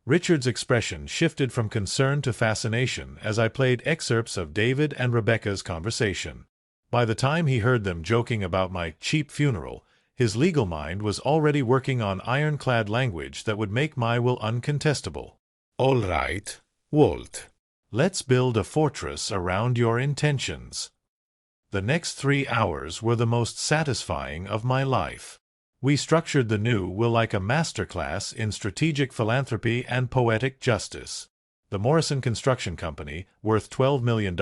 Richard's expression shifted from concern to fascination as I played excerpts of David and Rebecca's conversation. By the time he heard them joking about my cheap funeral, his legal mind was already working on ironclad language that would make my will uncontestable. "All right, Walt. Let's build a fortress around your intentions." The next 3 hours were the most satisfying of my life. We structured the new will like a masterclass in strategic philanthropy and poetic justice. The Morrison Construction Company, worth $12 million,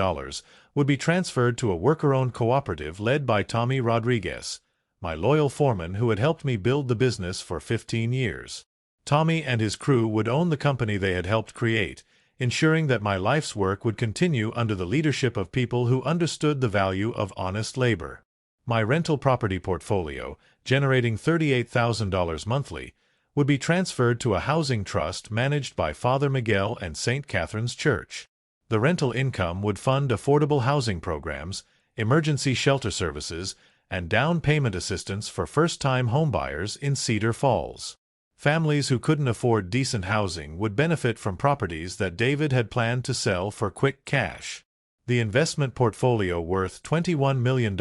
would be transferred to a worker-owned cooperative led by Tommy Rodriguez, my loyal foreman who had helped me build the business for 15 years. Tommy and his crew would own the company they had helped create, ensuring that my life's work would continue under the leadership of people who understood the value of honest labor. My rental property portfolio, generating $38,000 monthly, would be transferred to a housing trust managed by Father Miguel and St. Catherine's Church. The rental income would fund affordable housing programs, emergency shelter services, and down payment assistance for first-time homebuyers in Cedar Falls. Families who couldn't afford decent housing would benefit from properties that David had planned to sell for quick cash. The investment portfolio worth $21 million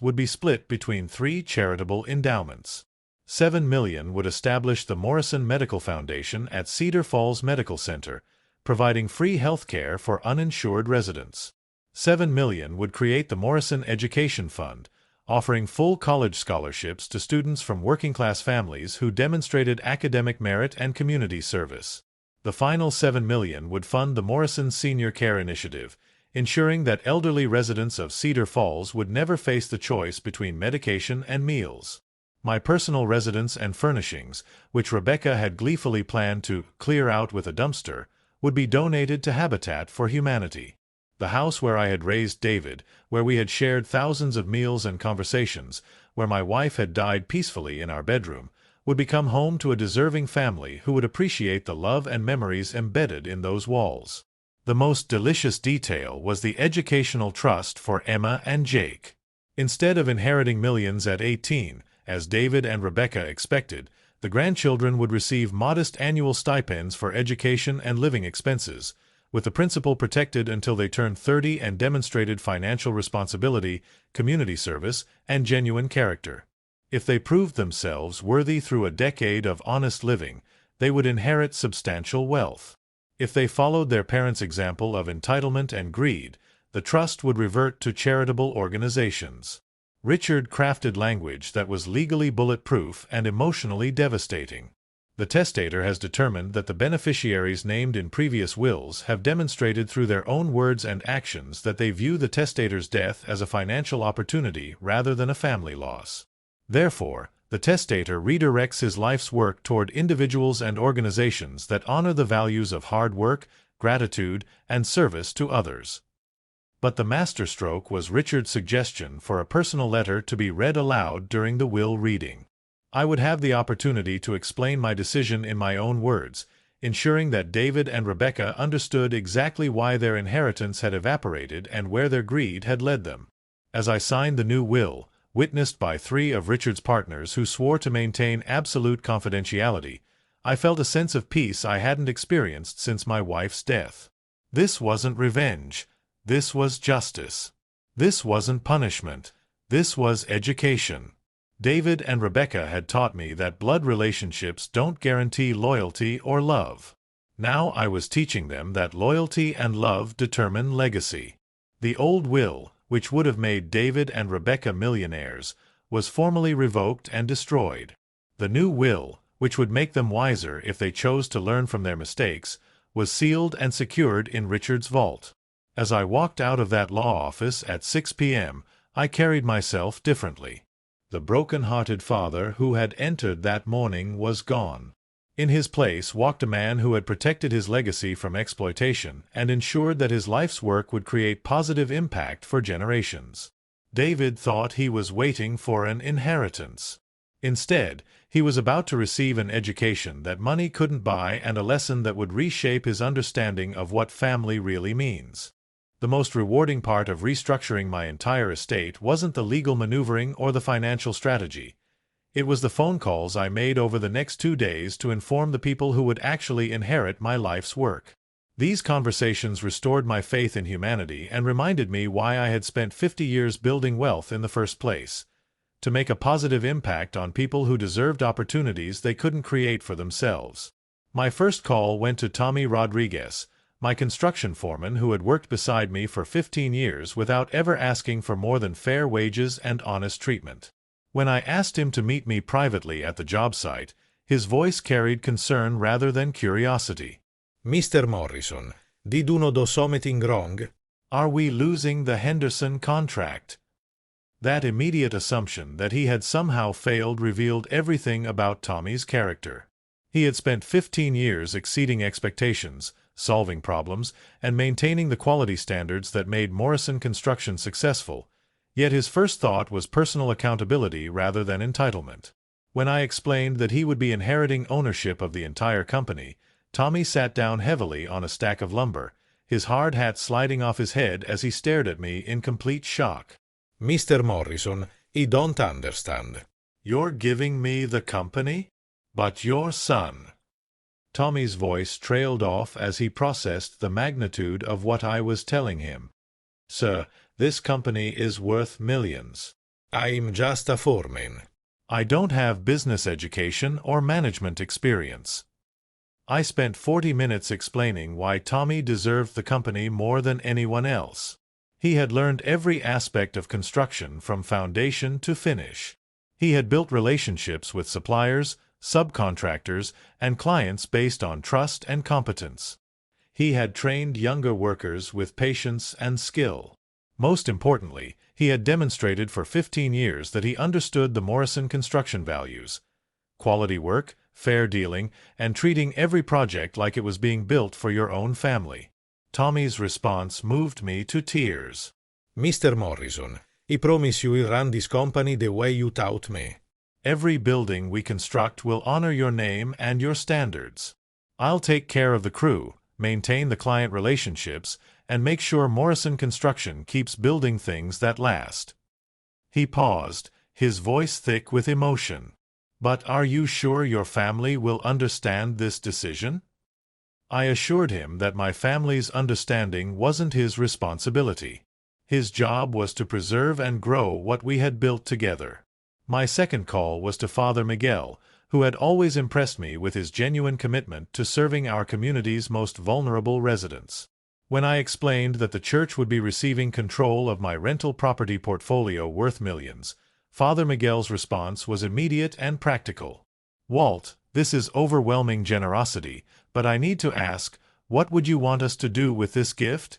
would be split between 3 charitable endowments. $7 million would establish the Morrison Medical Foundation at Cedar Falls Medical Center, providing free health care for uninsured residents. $7 million would create the Morrison Education Fund, offering full college scholarships to students from working-class families who demonstrated academic merit and community service. The final $7 million would fund the Morrison Senior Care Initiative, ensuring that elderly residents of Cedar Falls would never face the choice between medication and meals. My personal residence and furnishings, which Rebecca had gleefully planned to clear out with a dumpster, would be donated to Habitat for Humanity. The house where I had raised David, where we had shared thousands of meals and conversations, where my wife had died peacefully in our bedroom, would become home to a deserving family who would appreciate the love and memories embedded in those walls. The most delicious detail was the educational trust for Emma and Jake. Instead of inheriting millions at 18, as David and Rebecca expected, the grandchildren would receive modest annual stipends for education and living expenses, with the principal protected until they turned 30 and demonstrated financial responsibility, community service, and genuine character. If they proved themselves worthy through a decade of honest living, they would inherit substantial wealth. If they followed their parents' example of entitlement and greed, the trust would revert to charitable organizations. Richard crafted language that was legally bulletproof and emotionally devastating. The testator has determined that the beneficiaries named in previous wills have demonstrated through their own words and actions that they view the testator's death as a financial opportunity rather than a family loss. Therefore, the testator redirects his life's work toward individuals and organizations that honor the values of hard work, gratitude, and service to others. But the masterstroke was Richard's suggestion for a personal letter to be read aloud during the will reading. I would have the opportunity to explain my decision in my own words, ensuring that David and Rebecca understood exactly why their inheritance had evaporated and where their greed had led them. As I signed the new will, witnessed by 3 of Richard's partners who swore to maintain absolute confidentiality, I felt a sense of peace I hadn't experienced since my wife's death. This wasn't revenge. This was justice. This wasn't punishment. This was education. David and Rebecca had taught me that blood relationships don't guarantee loyalty or love. Now I was teaching them that loyalty and love determine legacy. The old will, which would have made David and Rebecca millionaires, was formally revoked and destroyed. The new will, which would make them wiser if they chose to learn from their mistakes, was sealed and secured in Richard's vault. As I walked out of that law office at 6 p.m., I carried myself differently. The broken-hearted father who had entered that morning was gone. In his place walked a man who had protected his legacy from exploitation and ensured that his life's work would create positive impact for generations. David thought he was waiting for an inheritance. Instead, he was about to receive an education that money couldn't buy and a lesson that would reshape his understanding of what family really means. The most rewarding part of restructuring my entire estate wasn't the legal maneuvering or the financial strategy. It was the phone calls I made over the next 2 days to inform the people who would actually inherit my life's work. These conversations restored my faith in humanity and reminded me why I had spent 50 years building wealth in the first place: to make a positive impact on people who deserved opportunities they couldn't create for themselves. My first call went to Tommy Rodriguez, my construction foreman who had worked beside me for 15 years without ever asking for more than fair wages and honest treatment. When I asked him to meet me privately at the job site, his voice carried concern rather than curiosity. Mr. Morrison, did uno do something wrong? Are we losing the Henderson contract? That immediate assumption that he had somehow failed revealed everything about Tommy's character. He had spent 15 years exceeding expectations, solving problems, and maintaining the quality standards that made Morrison Construction successful, yet his first thought was personal accountability rather than entitlement. When I explained that he would be inheriting ownership of the entire company, Tommy sat down heavily on a stack of lumber, his hard hat sliding off his head as he stared at me in complete shock. Mr. Morrison, I don't understand. You're giving me the company? But your son. Tommy's voice trailed off as he processed the magnitude of what I was telling him. Sir, this company is worth millions. I'm just a foreman. I don't have business education or management experience. I spent 40 minutes explaining why Tommy deserved the company more than anyone else. He had learned every aspect of construction from foundation to finish. He had built relationships with suppliers, subcontractors, and clients based on trust and competence. He had trained younger workers with patience and skill. Most importantly, he had demonstrated for 15 years that he understood the Morrison Construction values: quality work, fair dealing, and treating every project like it was being built for your own family. Tommy's response moved me to tears. Mr. Morrison, I promise you will run this company the way you taught me. Every building we construct will honor your name and your standards. I'll take care of the crew, maintain the client relationships, and make sure Morrison Construction keeps building things that last. He paused, his voice thick with emotion. But are you sure your family will understand this decision? I assured him that my family's understanding wasn't his responsibility. His job was to preserve and grow what we had built together. My second call was to Father Miguel, who had always impressed me with his genuine commitment to serving our community's most vulnerable residents. When I explained that the church would be receiving control of my rental property portfolio worth millions, Father Miguel's response was immediate and practical. "Walt, this is overwhelming generosity, but I need to ask, what would you want us to do with this gift?"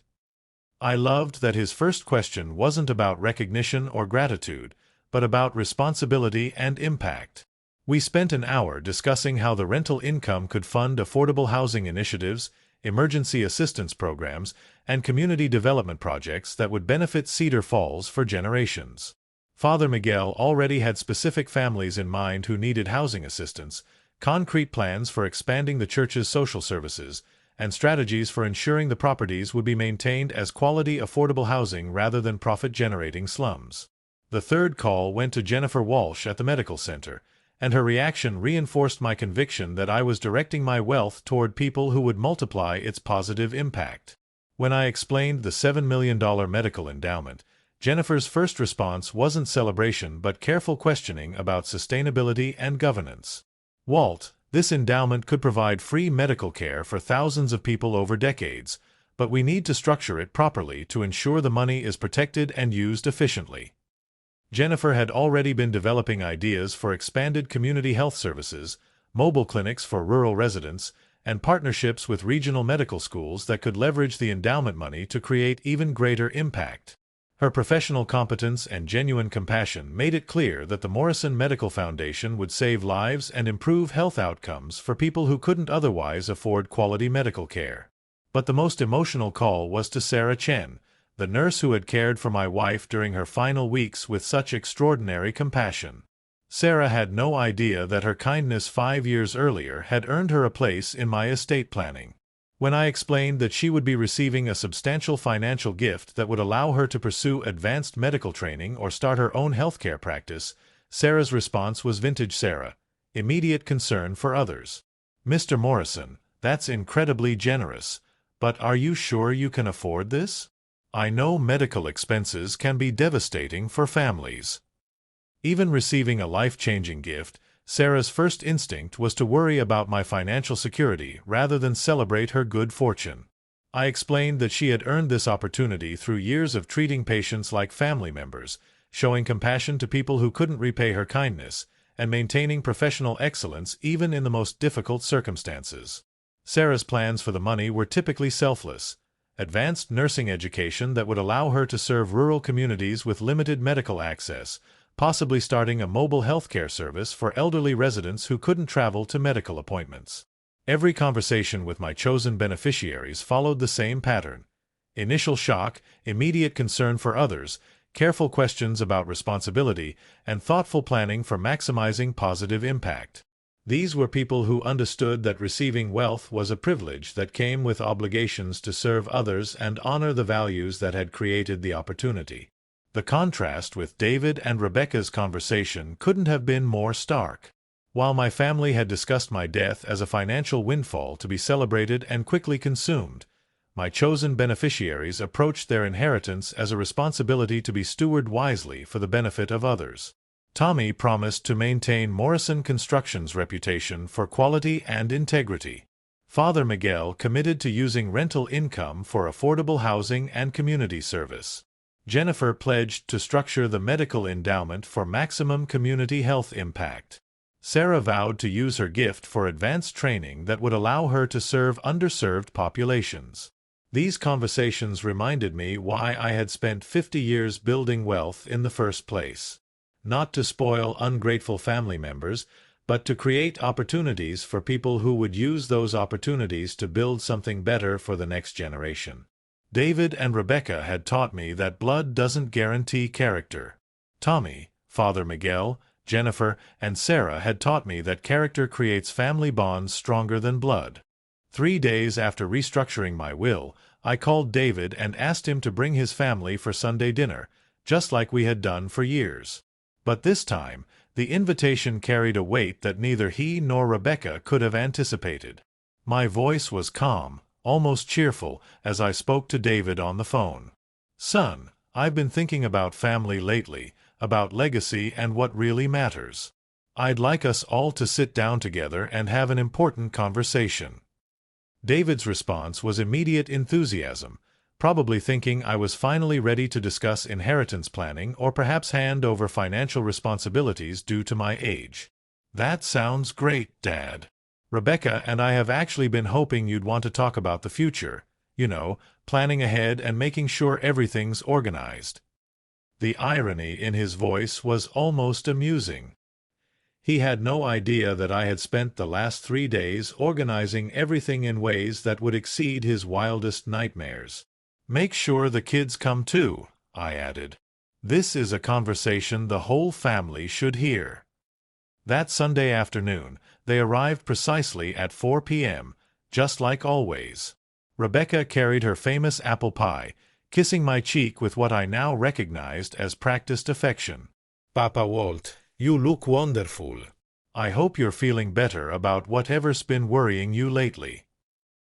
I loved that his first question wasn't about recognition or gratitude, but about responsibility and impact. We spent an hour discussing how the rental income could fund affordable housing initiatives, emergency assistance programs, and community development projects that would benefit Cedar Falls for generations. Father Miguel already had specific families in mind who needed housing assistance, concrete plans for expanding the church's social services, and strategies for ensuring the properties would be maintained as quality, affordable housing rather than profit-generating slums. The third call went to Jennifer Walsh at the medical center, and her reaction reinforced my conviction that I was directing my wealth toward people who would multiply its positive impact. When I explained the $7 million medical endowment, Jennifer's first response wasn't celebration but careful questioning about sustainability and governance. "Walt, this endowment could provide free medical care for thousands of people over decades, but we need to structure it properly to ensure the money is protected and used efficiently." Jennifer had already been developing ideas for expanded community health services, mobile clinics for rural residents, and partnerships with regional medical schools that could leverage the endowment money to create even greater impact. Her professional competence and genuine compassion made it clear that the Morrison Medical Foundation would save lives and improve health outcomes for people who couldn't otherwise afford quality medical care. But the most emotional call was to Sarah Chen, the nurse who had cared for my wife during her final weeks with such extraordinary compassion. Sarah had no idea that her kindness 5 years earlier had earned her a place in my estate planning. When I explained that she would be receiving a substantial financial gift that would allow her to pursue advanced medical training or start her own healthcare practice, Sarah's response was vintage Sarah, immediate concern for others. "Mr. Morrison, that's incredibly generous, but are you sure you can afford this? I know medical expenses can be devastating for families." Even receiving a life-changing gift, Sarah's first instinct was to worry about my financial security rather than celebrate her good fortune. I explained that she had earned this opportunity through years of treating patients like family members, showing compassion to people who couldn't repay her kindness, and maintaining professional excellence even in the most difficult circumstances. Sarah's plans for the money were typically selfless: advanced nursing education that would allow her to serve rural communities with limited medical access, possibly starting a mobile healthcare service for elderly residents who couldn't travel to medical appointments. Every conversation with my chosen beneficiaries followed the same pattern: initial shock, immediate concern for others, careful questions about responsibility, and thoughtful planning for maximizing positive impact. These were people who understood that receiving wealth was a privilege that came with obligations to serve others and honor the values that had created the opportunity. The contrast with David and Rebecca's conversation couldn't have been more stark. While my family had discussed my death as a financial windfall to be celebrated and quickly consumed, my chosen beneficiaries approached their inheritance as a responsibility to be stewarded wisely for the benefit of others. Tommy promised to maintain Morrison Construction's reputation for quality and integrity. Father Miguel committed to using rental income for affordable housing and community service. Jennifer pledged to structure the medical endowment for maximum community health impact. Sarah vowed to use her gift for advanced training that would allow her to serve underserved populations. These conversations reminded me why I had spent 50 years building wealth in the first place. Not to spoil ungrateful family members, but to create opportunities for people who would use those opportunities to build something better for the next generation. David and Rebecca had taught me that blood doesn't guarantee character. Tommy, Father Miguel, Jennifer, and Sarah had taught me that character creates family bonds stronger than blood. 3 days after restructuring my will, I called David and asked him to bring his family for Sunday dinner, just like we had done for years. But this time, the invitation carried a weight that neither he nor Rebecca could have anticipated. My voice was calm, almost cheerful, as I spoke to David on the phone. "Son, I've been thinking about family lately, about legacy and what really matters. I'd like us all to sit down together and have an important conversation." David's response was immediate enthusiasm, probably thinking I was finally ready to discuss inheritance planning or perhaps hand over financial responsibilities due to my age. "That sounds great, Dad. Rebecca and I have actually been hoping you'd want to talk about the future, planning ahead and making sure everything's organized." The irony in his voice was almost amusing. He had no idea that I had spent the last 3 days organizing everything in ways that would exceed his wildest nightmares. "Make sure the kids come too," I added. "This is a conversation the whole family should hear." That Sunday afternoon, they arrived precisely at 4 p.m., just like always. Rebecca carried her famous apple pie, kissing my cheek with what I now recognized as practiced affection. "Papa Walt, you look wonderful." "I hope you're feeling better about whatever's been worrying you lately."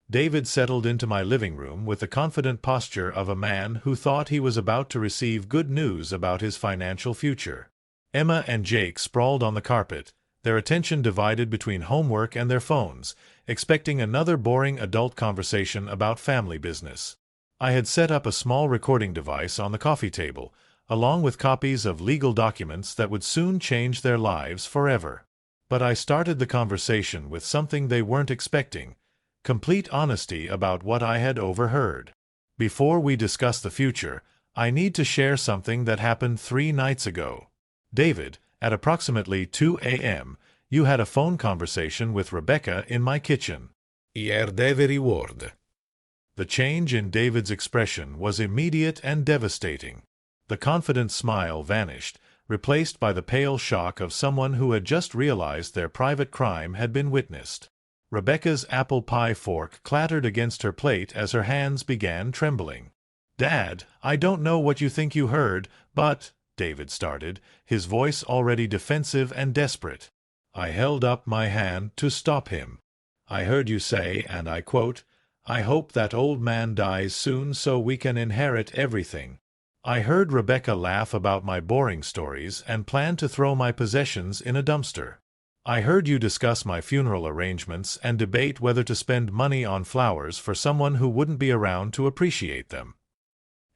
David settled into my living room with the confident posture of a man who thought he was about to receive good news about his financial future. Emma and Jake sprawled on the carpet, their attention divided between homework and their phones, expecting another boring adult conversation about family business. I had set up a small recording device on the coffee table, along with copies of legal documents that would soon change their lives forever. But I started the conversation with something they weren't expecting: complete honesty about what I had overheard. "Before we discuss the future, I need to share something that happened 3 nights ago. David, at approximately 2 a.m., you had a phone conversation with Rebecca in my kitchen." "I heard every word." The change in David's expression was immediate and devastating. The confident smile vanished, replaced by the pale shock of someone who had just realized their private crime had been witnessed. Rebecca's apple pie fork clattered against her plate as her hands began trembling. "Dad, I don't know what you think you heard, but—" David started, his voice already defensive and desperate. I held up my hand to stop him. "I heard you say, and I quote, 'I hope that old man dies soon so we can inherit everything.' I heard Rebecca laugh about my boring stories and plan to throw my possessions in a dumpster. I heard you discuss my funeral arrangements and debate whether to spend money on flowers for someone who wouldn't be around to appreciate them."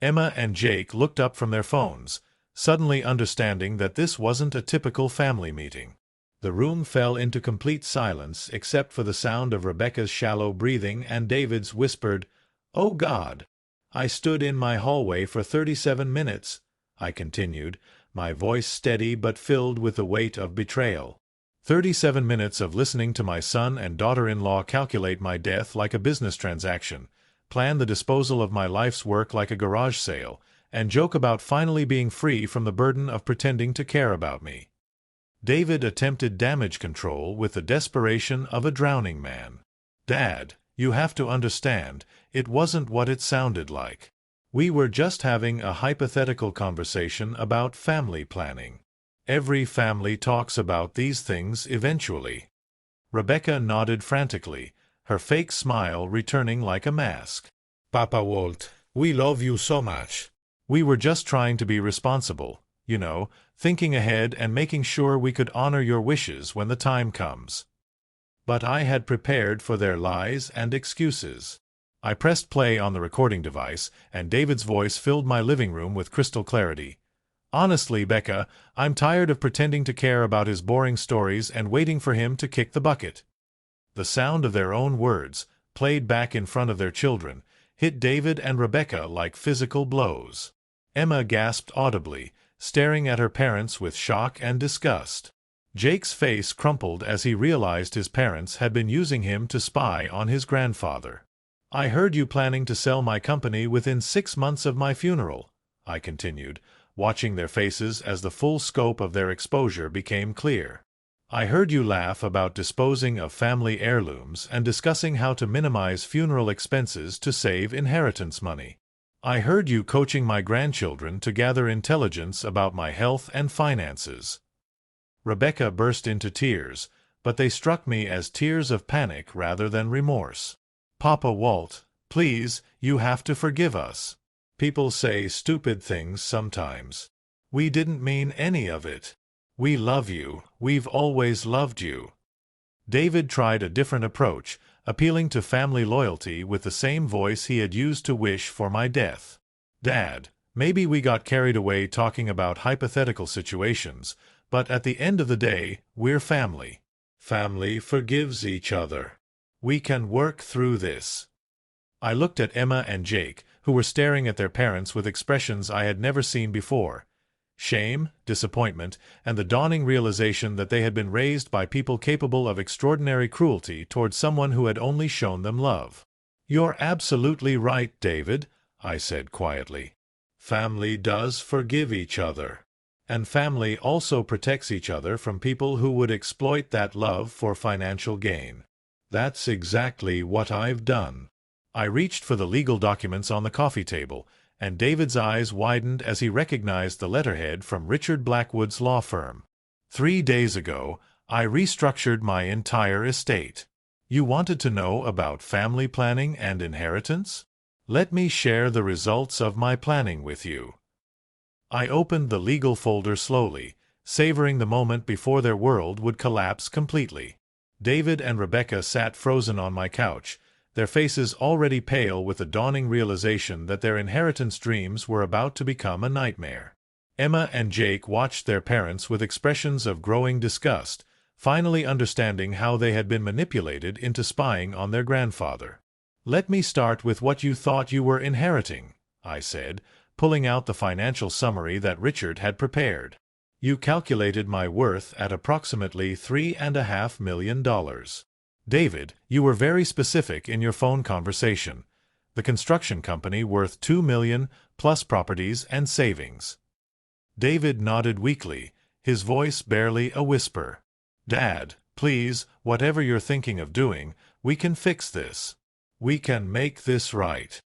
Emma and Jake looked up from their phones, suddenly understanding that this wasn't a typical family meeting. The room fell into complete silence except for the sound of Rebecca's shallow breathing and David's whispered, "Oh God!" "I stood in my hallway for 37 minutes, I continued, my voice steady but filled with the weight of betrayal. 37 minutes of listening to my son and daughter-in-law calculate my death like a business transaction, plan the disposal of my life's work like a garage sale, and joke about finally being free from the burden of pretending to care about me." David attempted damage control with the desperation of a drowning man. "Dad, you have to understand, it wasn't what it sounded like. We were just having a hypothetical conversation about family planning. Every family talks about these things eventually." Rebecca nodded frantically, her fake smile returning like a mask. "Papa Walt, we love you so much." "We were just trying to be responsible, thinking ahead and making sure we could honor your wishes when the time comes." But I had prepared for their lies and excuses. I pressed play on the recording device, and David's voice filled my living room with crystal clarity. "Honestly, Becca, I'm tired of pretending to care about his boring stories and waiting for him to kick the bucket." The sound of their own words, played back in front of their children, hit David and Rebecca like physical blows. Emma gasped audibly, staring at her parents with shock and disgust. Jake's face crumpled as he realized his parents had been using him to spy on his grandfather. "I heard you planning to sell my company within 6 months of my funeral," I continued, watching their faces as the full scope of their exposure became clear. "I heard you laugh about disposing of family heirlooms and discussing how to minimize funeral expenses to save inheritance money. I heard you coaching my grandchildren to gather intelligence about my health and finances." Rebecca burst into tears, but they struck me as tears of panic rather than remorse. "Papa Walt, please, you have to forgive us. People say stupid things sometimes. We didn't mean any of it. We love you, we've always loved you." David tried a different approach, appealing to family loyalty with the same voice he had used to wish for my death. "Dad, maybe we got carried away talking about hypothetical situations, but at the end of the day, we're family. Family forgives each other. We can work through this." I looked at Emma and Jake, who were staring at their parents with expressions I had never seen before: shame, disappointment, and the dawning realization that they had been raised by people capable of extraordinary cruelty towards someone who had only shown them love. "You're absolutely right, David," I said quietly. "Family does forgive each other. And family also protects each other from people who would exploit that love for financial gain. That's exactly what I've done." I reached for the legal documents on the coffee table, and David's eyes widened as he recognized the letterhead from Richard Blackwood's law firm. 3 days ago, I restructured my entire estate. You wanted to know about family planning and inheritance? Let me share the results of my planning with you. I opened the legal folder slowly, savoring the moment before their world would collapse completely. David and Rebecca sat frozen on my couch, their faces already pale with the dawning realization that their inheritance dreams were about to become a nightmare. Emma and Jake watched their parents with expressions of growing disgust, finally understanding how they had been manipulated into spying on their grandfather. "Let me start with what you thought you were inheriting," I said, pulling out the financial summary that Richard had prepared. "You calculated my worth at approximately $3.5 million. David, you were very specific in your phone conversation. The construction company worth $2 million, plus properties and savings." David nodded weakly, his voice barely a whisper. "Dad, please, whatever you're thinking of doing, we can fix this. We can make this right."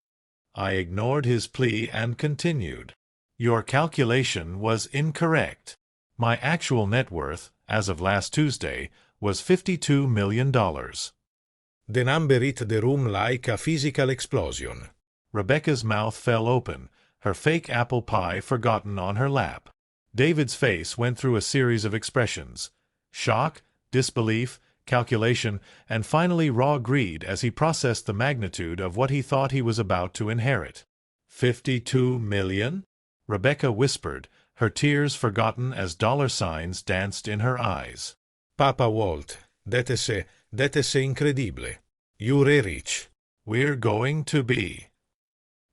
I ignored his plea and continued. "Your calculation was incorrect. My actual net worth, as of last Tuesday, was $52 million. The number hit the room like a physical explosion. Rebecca's mouth fell open, her fake apple pie forgotten on her lap. David's face went through a series of expressions: shock, disbelief, calculation, and finally raw greed as he processed the magnitude of what he thought he was about to inherit. $52 million? Rebecca whispered, her tears forgotten as dollar signs danced in her eyes. Papa Walt, that is incredible. You're rich. We're going to be.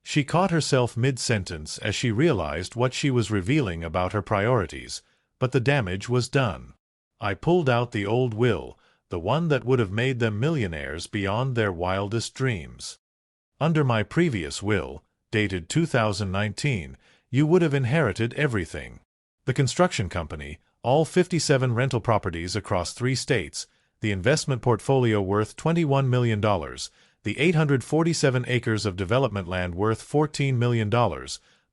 She caught herself mid-sentence as she realized what she was revealing about her priorities, but the damage was done. I pulled out the old will, the one that would have made them millionaires beyond their wildest dreams. Under my previous will, dated 2019, you would have inherited everything. The construction company, all 57 rental properties across 3 states, the investment portfolio worth $21 million, the 847 acres of development land worth $14 million,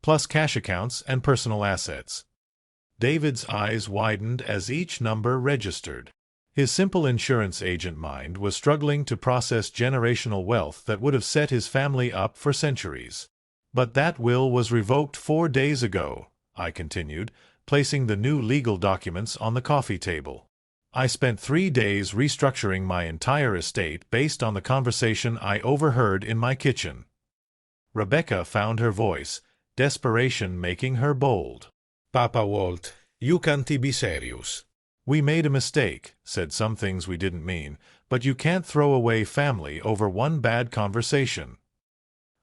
plus cash accounts and personal assets. David's eyes widened as each number registered. His simple insurance agent mind was struggling to process generational wealth that would have set his family up for centuries. "But that will was revoked 4 days ago," I continued, placing the new legal documents on the coffee table. "I spent 3 days restructuring my entire estate based on the conversation I overheard in my kitchen." Rebecca found her voice, desperation making her bold. Papa Walt, you can't be serious. "We made a mistake, said some things we didn't mean, but you can't throw away family over one bad conversation."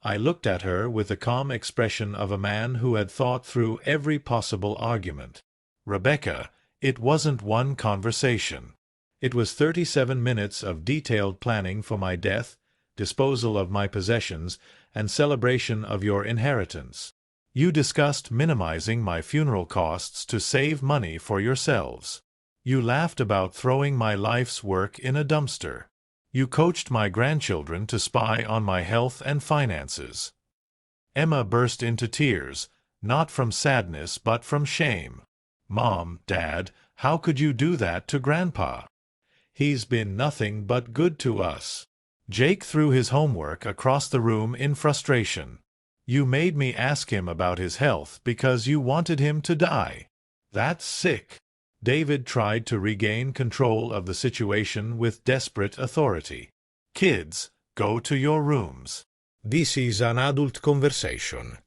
I looked at her with the calm expression of a man who had thought through every possible argument. "Rebecca, it wasn't one conversation. It was 37 minutes of detailed planning for my death, disposal of my possessions, and celebration of your inheritance. You discussed minimizing my funeral costs to save money for yourselves. You laughed about throwing my life's work in a dumpster. You coached my grandchildren to spy on my health and finances." Emma burst into tears, not from sadness but from shame. "Mom, Dad, how could you do that to Grandpa? He's been nothing but good to us." Jake threw his homework across the room in frustration. "You made me ask him about his health because you wanted him to die. That's sick." David tried to regain control of the situation with desperate authority. Kids, go to your rooms. This is an adult conversation.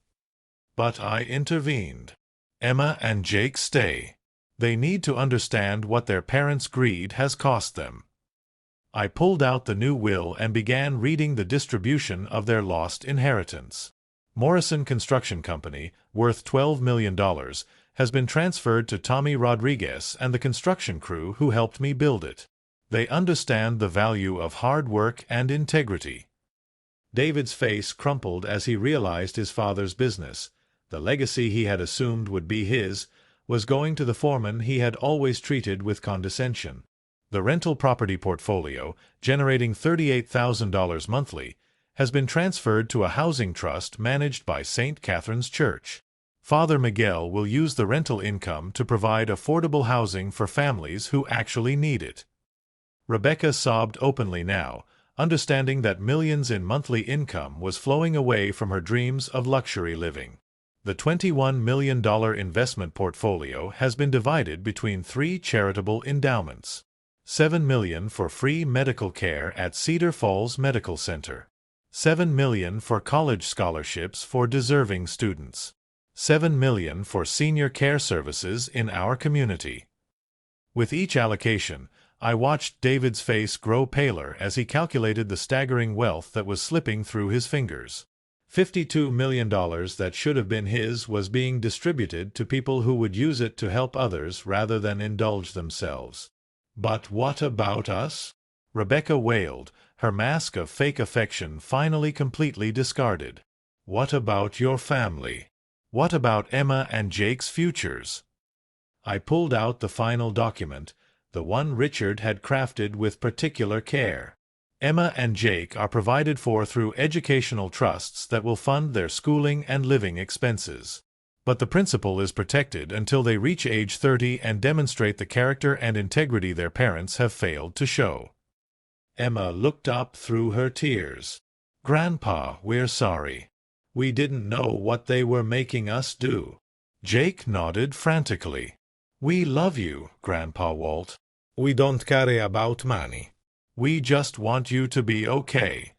But I intervened. Emma and Jake stay. They need to understand what their parents' greed has cost them. I pulled out the new will and began reading the distribution of their lost inheritance. Morrison Construction Company, worth $12 million, has been transferred to Tommy Rodriguez and the construction crew who helped me build it. They understand the value of hard work and integrity. David's face crumpled as he realized his father's business, the legacy he had assumed would be his, was going to the foreman he had always treated with condescension. The rental property portfolio, generating $38,000 monthly, has been transferred to a housing trust managed by St. Catherine's Church. Father Miguel will use the rental income to provide affordable housing for families who actually need it. Rebecca sobbed openly now, understanding that millions in monthly income was flowing away from her dreams of luxury living. The $21 million investment portfolio has been divided between 3 charitable endowments. $7 million for free medical care at Cedar Falls Medical Center. $7 million for college scholarships for deserving students. $7 million for senior care services in our community. With each allocation, I watched David's face grow paler as he calculated the staggering wealth that was slipping through his fingers. $52 million that should have been his was being distributed to people who would use it to help others rather than indulge themselves. But what about us? Rebecca wailed, her mask of fake affection finally completely discarded. What about your family? What about Emma and Jake's futures? I pulled out the final document, the one Richard had crafted with particular care. Emma and Jake are provided for through educational trusts that will fund their schooling and living expenses. But the principal is protected until they reach age 30 and demonstrate the character and integrity their parents have failed to show. Emma looked up through her tears. Grandpa, we're sorry. We didn't know what they were making us do. Jake nodded frantically. We love you, Grandpa Walt. We don't care about money. We just want you to be okay.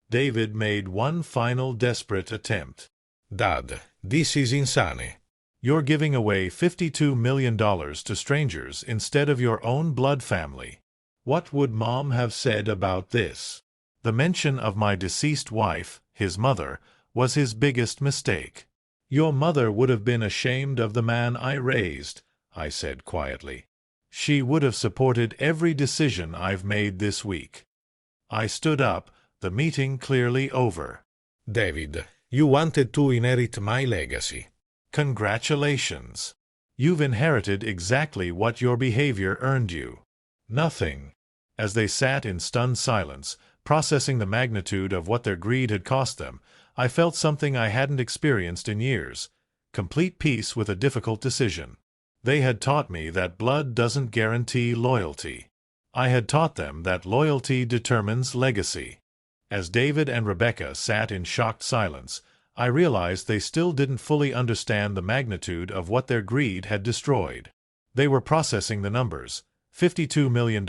David made one final desperate attempt. Dad, this is insane. You're giving away $52 million to strangers instead of your own blood family. What would Mom have said about this? The mention of my deceased wife, his mother, was his biggest mistake. Your mother would have been ashamed of the man I raised, I said quietly. She would have supported every decision I've made this week. I stood up, the meeting clearly over. David, you wanted to inherit my legacy. Congratulations. You've inherited exactly what your behavior earned you. Nothing. As they sat in stunned silence, processing the magnitude of what their greed had cost them, I felt something I hadn't experienced in years. Complete peace with a difficult decision. They had taught me that blood doesn't guarantee loyalty. I had taught them that loyalty determines legacy. As David and Rebecca sat in shocked silence, I realized they still didn't fully understand the magnitude of what their greed had destroyed. They were processing the numbers, $52 million,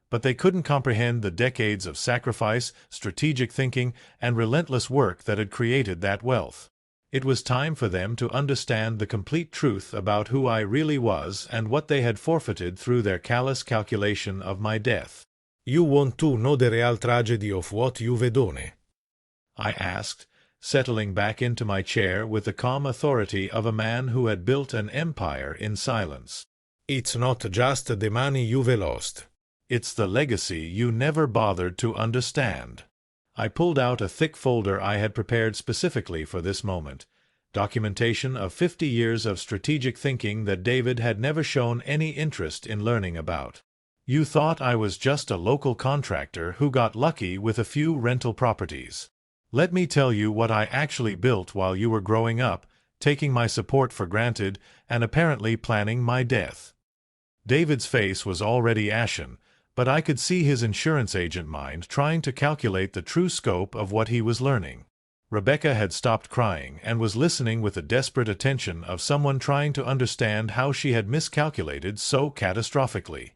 but they couldn't comprehend the decades of sacrifice, strategic thinking, and relentless work that had created that wealth. It was time for them to understand the complete truth about who I really was and what they had forfeited through their callous calculation of my death. You want to know the real tragedy of what you've done? I asked, settling back into my chair with the calm authority of a man who had built an empire in silence. It's not just the money you've lost. It's the legacy you never bothered to understand. I pulled out a thick folder I had prepared specifically for this moment, documentation of 50 years of strategic thinking that David had never shown any interest in learning about. You thought I was just a local contractor who got lucky with a few rental properties. Let me tell you what I actually built while you were growing up, taking my support for granted and apparently planning my death. David's face was already ashen, but I could see his insurance agent mind trying to calculate the true scope of what he was learning. Rebecca had stopped crying and was listening with the desperate attention of someone trying to understand how she had miscalculated so catastrophically.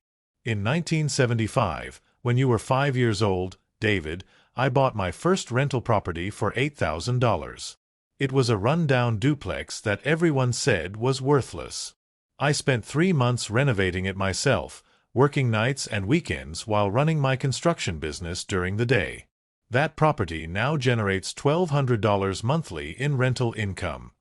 In 1975, when you were 5 years old, David, I bought my first rental property for $8,000. It was a run-down duplex that everyone said was worthless. I spent 3 months renovating it myself, working nights and weekends while running my construction business during the day. That property now generates $1,200 monthly in rental income.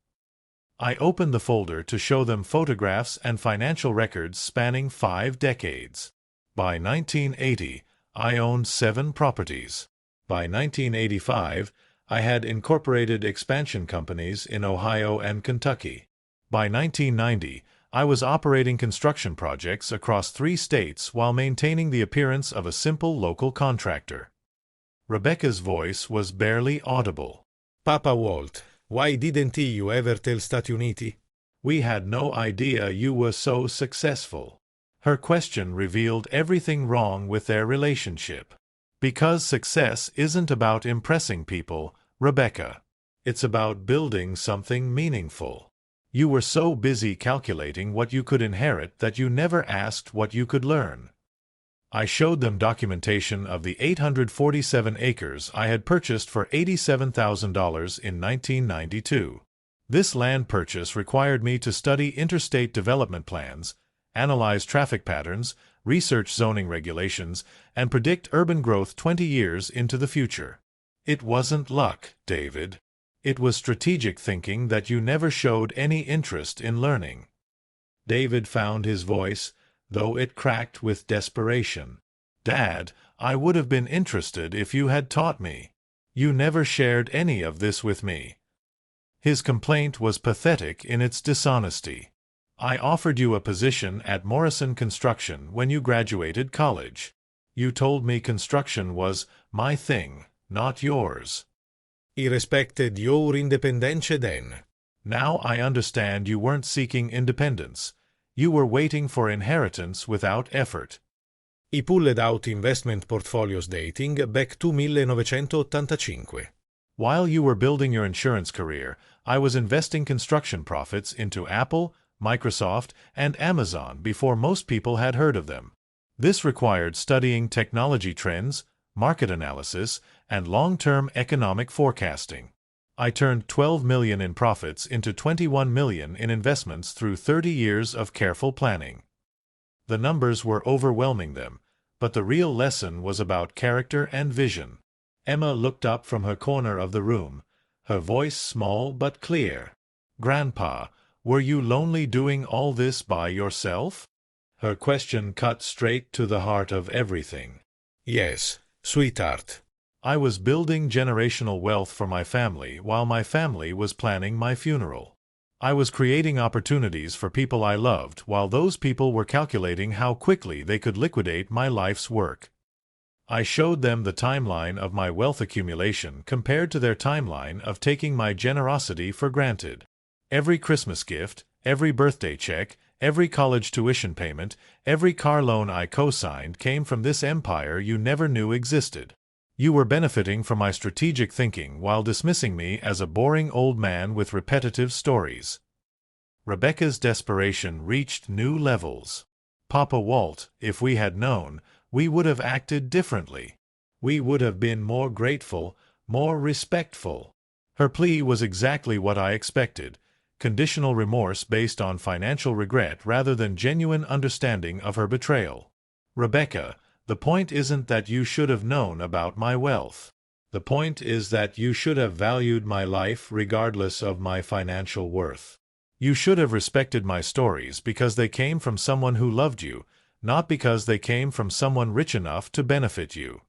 I opened the folder to show them photographs and financial records spanning 5 decades. By 1980, I owned 7 properties. By 1985, I had incorporated expansion companies in Ohio and Kentucky. By 1990, I was operating construction projects across 3 states while maintaining the appearance of a simple local contractor. Rebecca's voice was barely audible. Papa Walt, why didn't you ever tell Stati Uniti? We had no idea you were so successful. Her question revealed everything wrong with their relationship. Because success isn't about impressing people, Rebecca. It's about building something meaningful. You were so busy calculating what you could inherit that you never asked what you could learn. I showed them documentation of the 847 acres I had purchased for $87,000 in 1992. This land purchase required me to study interstate development plans, analyze traffic patterns, research zoning regulations, and predict urban growth 20 years into the future. It wasn't luck, David. It was strategic thinking that you never showed any interest in learning. David found his voice, though it cracked with desperation. Dad, I would have been interested if you had taught me. You never shared any of this with me. His complaint was pathetic in its dishonesty. I offered you a position at Morrison Construction when you graduated college. You told me construction was my thing, not yours. I respected your independence then. Now I understand you weren't seeking independence. You were waiting for inheritance without effort. I pulled out investment portfolios dating back to 1985. While you were building your insurance career, I was investing construction profits into Apple, Microsoft, and Amazon before most people had heard of them. This required studying technology trends, market analysis, and long-term economic forecasting. I turned $12 million in profits into $21 million in investments through 30 years of careful planning. The numbers were overwhelming them, but the real lesson was about character and vision. Emma looked up from her corner of the room, her voice small but clear. Grandpa, were you lonely doing all this by yourself? Her question cut straight to the heart of everything. Yes, sweetheart. I was building generational wealth for my family while my family was planning my funeral. I was creating opportunities for people I loved while those people were calculating how quickly they could liquidate my life's work. I showed them the timeline of my wealth accumulation compared to their timeline of taking my generosity for granted. Every Christmas gift, every birthday check, every college tuition payment, every car loan I co-signed came from this empire you never knew existed. You were benefiting from my strategic thinking while dismissing me as a boring old man with repetitive stories. Rebecca's desperation reached new levels. Papa Walt, if we had known, we would have acted differently. We would have been more grateful, more respectful. Her plea was exactly what I expected, conditional remorse based on financial regret rather than genuine understanding of her betrayal. Rebecca, the point isn't that you should have known about my wealth. The point is that you should have valued my life regardless of my financial worth. You should have respected my stories because they came from someone who loved you, not because they came from someone rich enough to benefit you.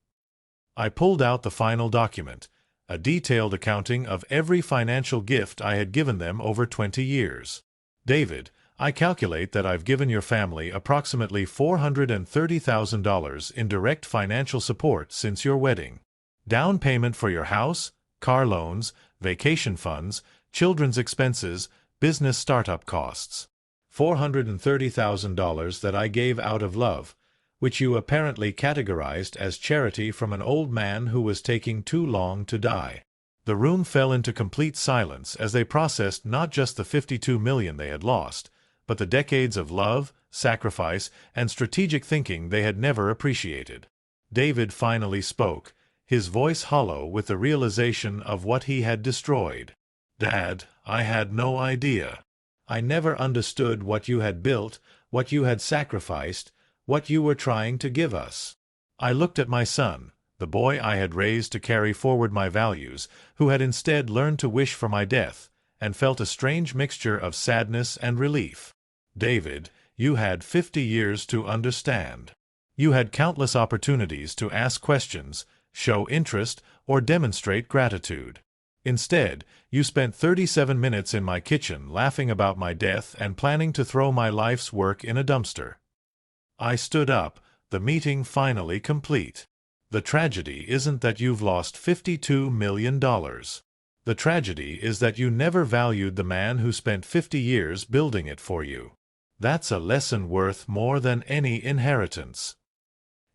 I pulled out the final document, a detailed accounting of every financial gift I had given them over 20 years. David, I calculate that I've given your family approximately $430,000 in direct financial support since your wedding. Down payment for your house, car loans, vacation funds, children's expenses, business startup costs. $430,000 that I gave out of love, which you apparently categorized as charity from an old man who was taking too long to die. The room fell into complete silence as they processed not just the $52 million they had lost, but the decades of love, sacrifice, and strategic thinking they had never appreciated. David finally spoke, his voice hollow with the realization of what he had destroyed. "Dad, I had no idea. I never understood what you had built, what you had sacrificed, what you were trying to give us." I looked at my son, the boy I had raised to carry forward my values, who had instead learned to wish for my death, and felt a strange mixture of sadness and relief. "David, you had 50 years to understand. You had countless opportunities to ask questions, show interest, or demonstrate gratitude. Instead, you spent 37 minutes in my kitchen laughing about my death and planning to throw my life's work in a dumpster." I stood up, the meeting finally complete. "The tragedy isn't that you've lost $52 million. The tragedy is that you never valued the man who spent 50 years building it for you. That's a lesson worth more than any inheritance."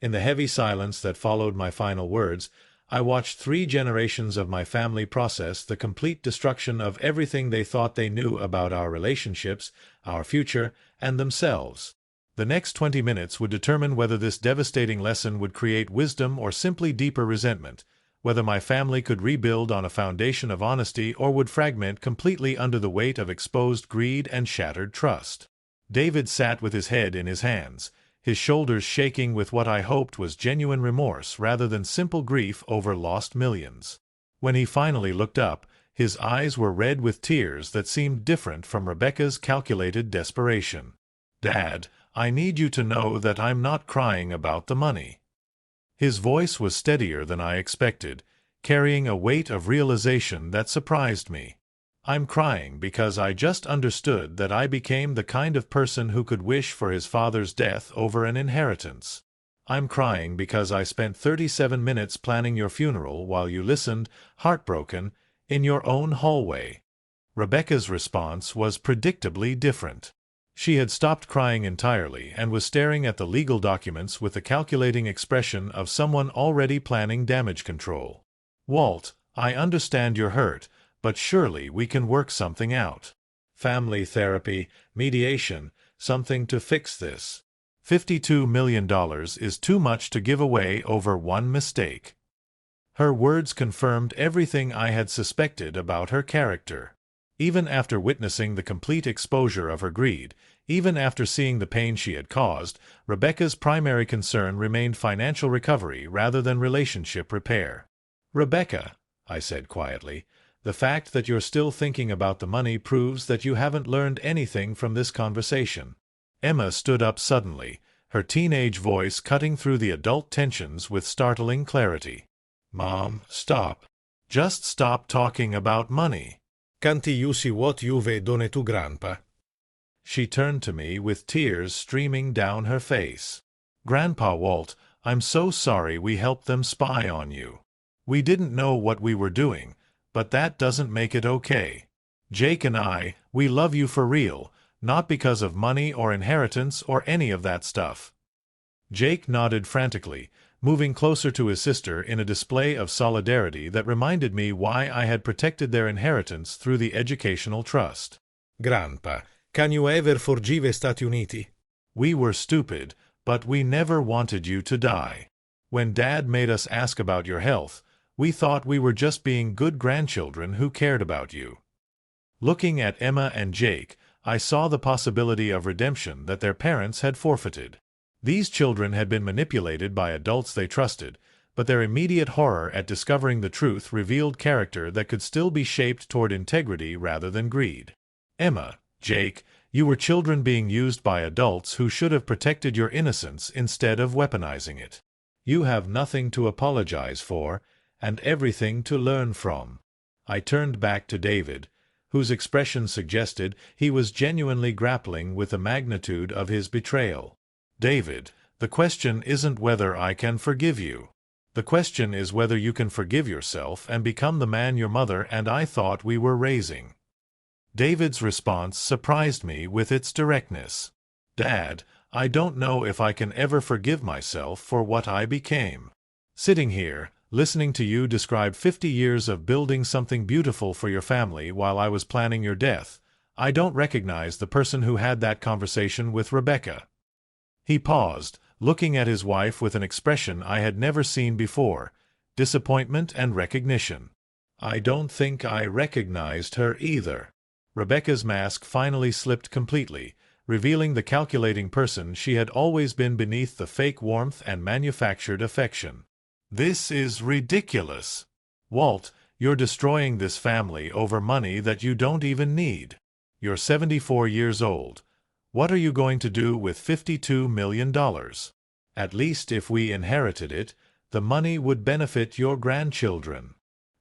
In the heavy silence that followed my final words, I watched 3 generations of my family process the complete destruction of everything they thought they knew about our relationships, our future, and themselves. The next 20 minutes would determine whether this devastating lesson would create wisdom or simply deeper resentment, whether my family could rebuild on a foundation of honesty or would fragment completely under the weight of exposed greed and shattered trust. David sat with his head in his hands, his shoulders shaking with what I hoped was genuine remorse rather than simple grief over lost millions. When he finally looked up, his eyes were red with tears that seemed different from Rebecca's calculated desperation. "Dad, I need you to know that I'm not crying about the money." His voice was steadier than I expected, carrying a weight of realization that surprised me. "I'm crying because I just understood that I became the kind of person who could wish for his father's death over an inheritance. I'm crying because I spent 37 minutes planning your funeral while you listened, heartbroken, in your own hallway." Rebecca's response was predictably different. She had stopped crying entirely and was staring at the legal documents with the calculating expression of someone already planning damage control. "Walt, I understand you're hurt, but surely we can work something out. Family therapy, mediation, something to fix this. $52 million is too much to give away over one mistake." Her words confirmed everything I had suspected about her character. Even after witnessing the complete exposure of her greed, even after seeing the pain she had caused, Rebecca's primary concern remained financial recovery rather than relationship repair. "Rebecca," I said quietly, "the fact that you're still thinking about the money proves that you haven't learned anything from this conversation." Emma stood up suddenly, her teenage voice cutting through the adult tensions with startling clarity. "Mom, stop. Just stop talking about money. Can't you see what you've done to Grandpa?" She turned to me with tears streaming down her face. "Grandpa Walt, I'm so sorry we helped them spy on you. We didn't know what we were doing, but that doesn't make it okay. Jake and I, we love you for real, not because of money or inheritance or any of that stuff." Jake nodded frantically, moving closer to his sister in a display of solidarity that reminded me why I had protected their inheritance through the educational trust. "Grandpa, can you ever forgive Stati Uniti?" "We were stupid, but we never wanted you to die. When Dad made us ask about your health, we thought we were just being good grandchildren who cared about you." Looking at Emma and Jake, I saw the possibility of redemption that their parents had forfeited. These children had been manipulated by adults they trusted, but their immediate horror at discovering the truth revealed character that could still be shaped toward integrity rather than greed. "Emma, Jake, you were children being used by adults who should have protected your innocence instead of weaponizing it. You have nothing to apologize for, and everything to learn from." I turned back to David, whose expression suggested he was genuinely grappling with the magnitude of his betrayal. "David, the question isn't whether I can forgive you. The question is whether you can forgive yourself and become the man your mother and I thought we were raising." David's response surprised me with its directness. "Dad, I don't know if I can ever forgive myself for what I became. Sitting here, listening to you describe 50 years of building something beautiful for your family while I was planning your death, I don't recognize the person who had that conversation with Rebecca." He paused, looking at his wife with an expression I had never seen before, disappointment and recognition. I don't think I recognized her either. Rebecca's mask finally slipped completely, revealing the calculating person she had always been beneath the fake warmth and manufactured affection. This is ridiculous. Walt, you're destroying this family over money that you don't even need. You're 74 years old. What are you going to do with $52 million? At least if we inherited it, the money would benefit your grandchildren.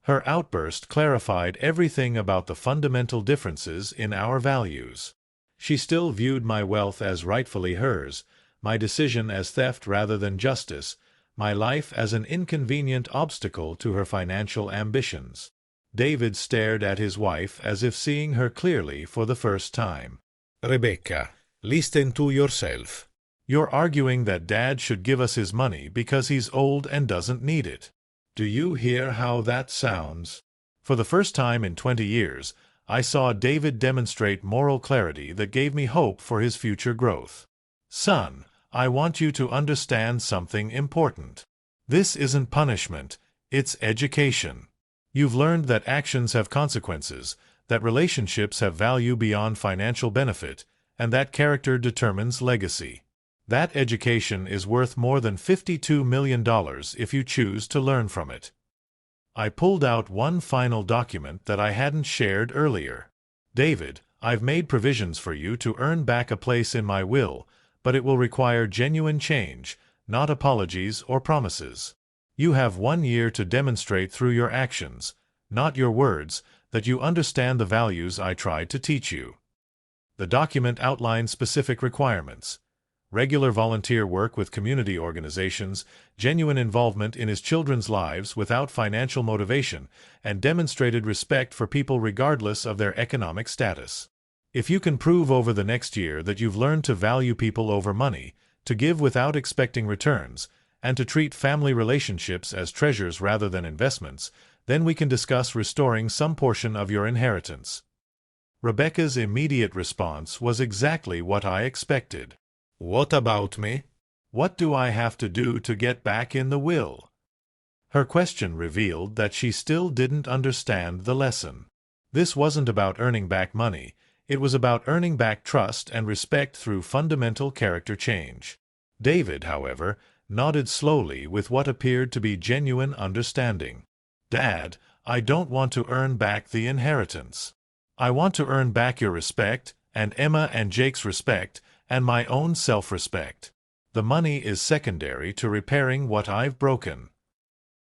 Her outburst clarified everything about the fundamental differences in our values. She still viewed my wealth as rightfully hers, my decision as theft rather than justice, my life as an inconvenient obstacle to her financial ambitions. David stared at his wife as if seeing her clearly for the first time. Rebecca, listen to yourself. You're arguing that Dad should give us his money because he's old and doesn't need it. Do you hear how that sounds? For the first time in 20 years, I saw David demonstrate moral clarity that gave me hope for his future growth. Son, I want you to understand something important. This isn't punishment, it's education. You've learned that actions have consequences, that relationships have value beyond financial benefit, and that character determines legacy. That education is worth more than $52 million if you choose to learn from it. I pulled out one final document that I hadn't shared earlier. David, I've made provisions for you to earn back a place in my will, but it will require genuine change, not apologies or promises. You have 1 year to demonstrate through your actions, not your words, that you understand the values I tried to teach you. The document outlines specific requirements: regular volunteer work with community organizations, genuine involvement in his children's lives without financial motivation, and demonstrated respect for people regardless of their economic status. If you can prove over the next year that you've learned to value people over money, to give without expecting returns, and to treat family relationships as treasures rather than investments, then we can discuss restoring some portion of your inheritance. Rebecca's immediate response was exactly what I expected. What about me? What do I have to do to get back in the will? Her question revealed that she still didn't understand the lesson. This wasn't about earning back money. It was about earning back trust and respect through fundamental character change. David, however, nodded slowly with what appeared to be genuine understanding. Dad, I don't want to earn back the inheritance. I want to earn back your respect, and Emma and Jake's respect, and my own self-respect. The money is secondary to repairing what I've broken.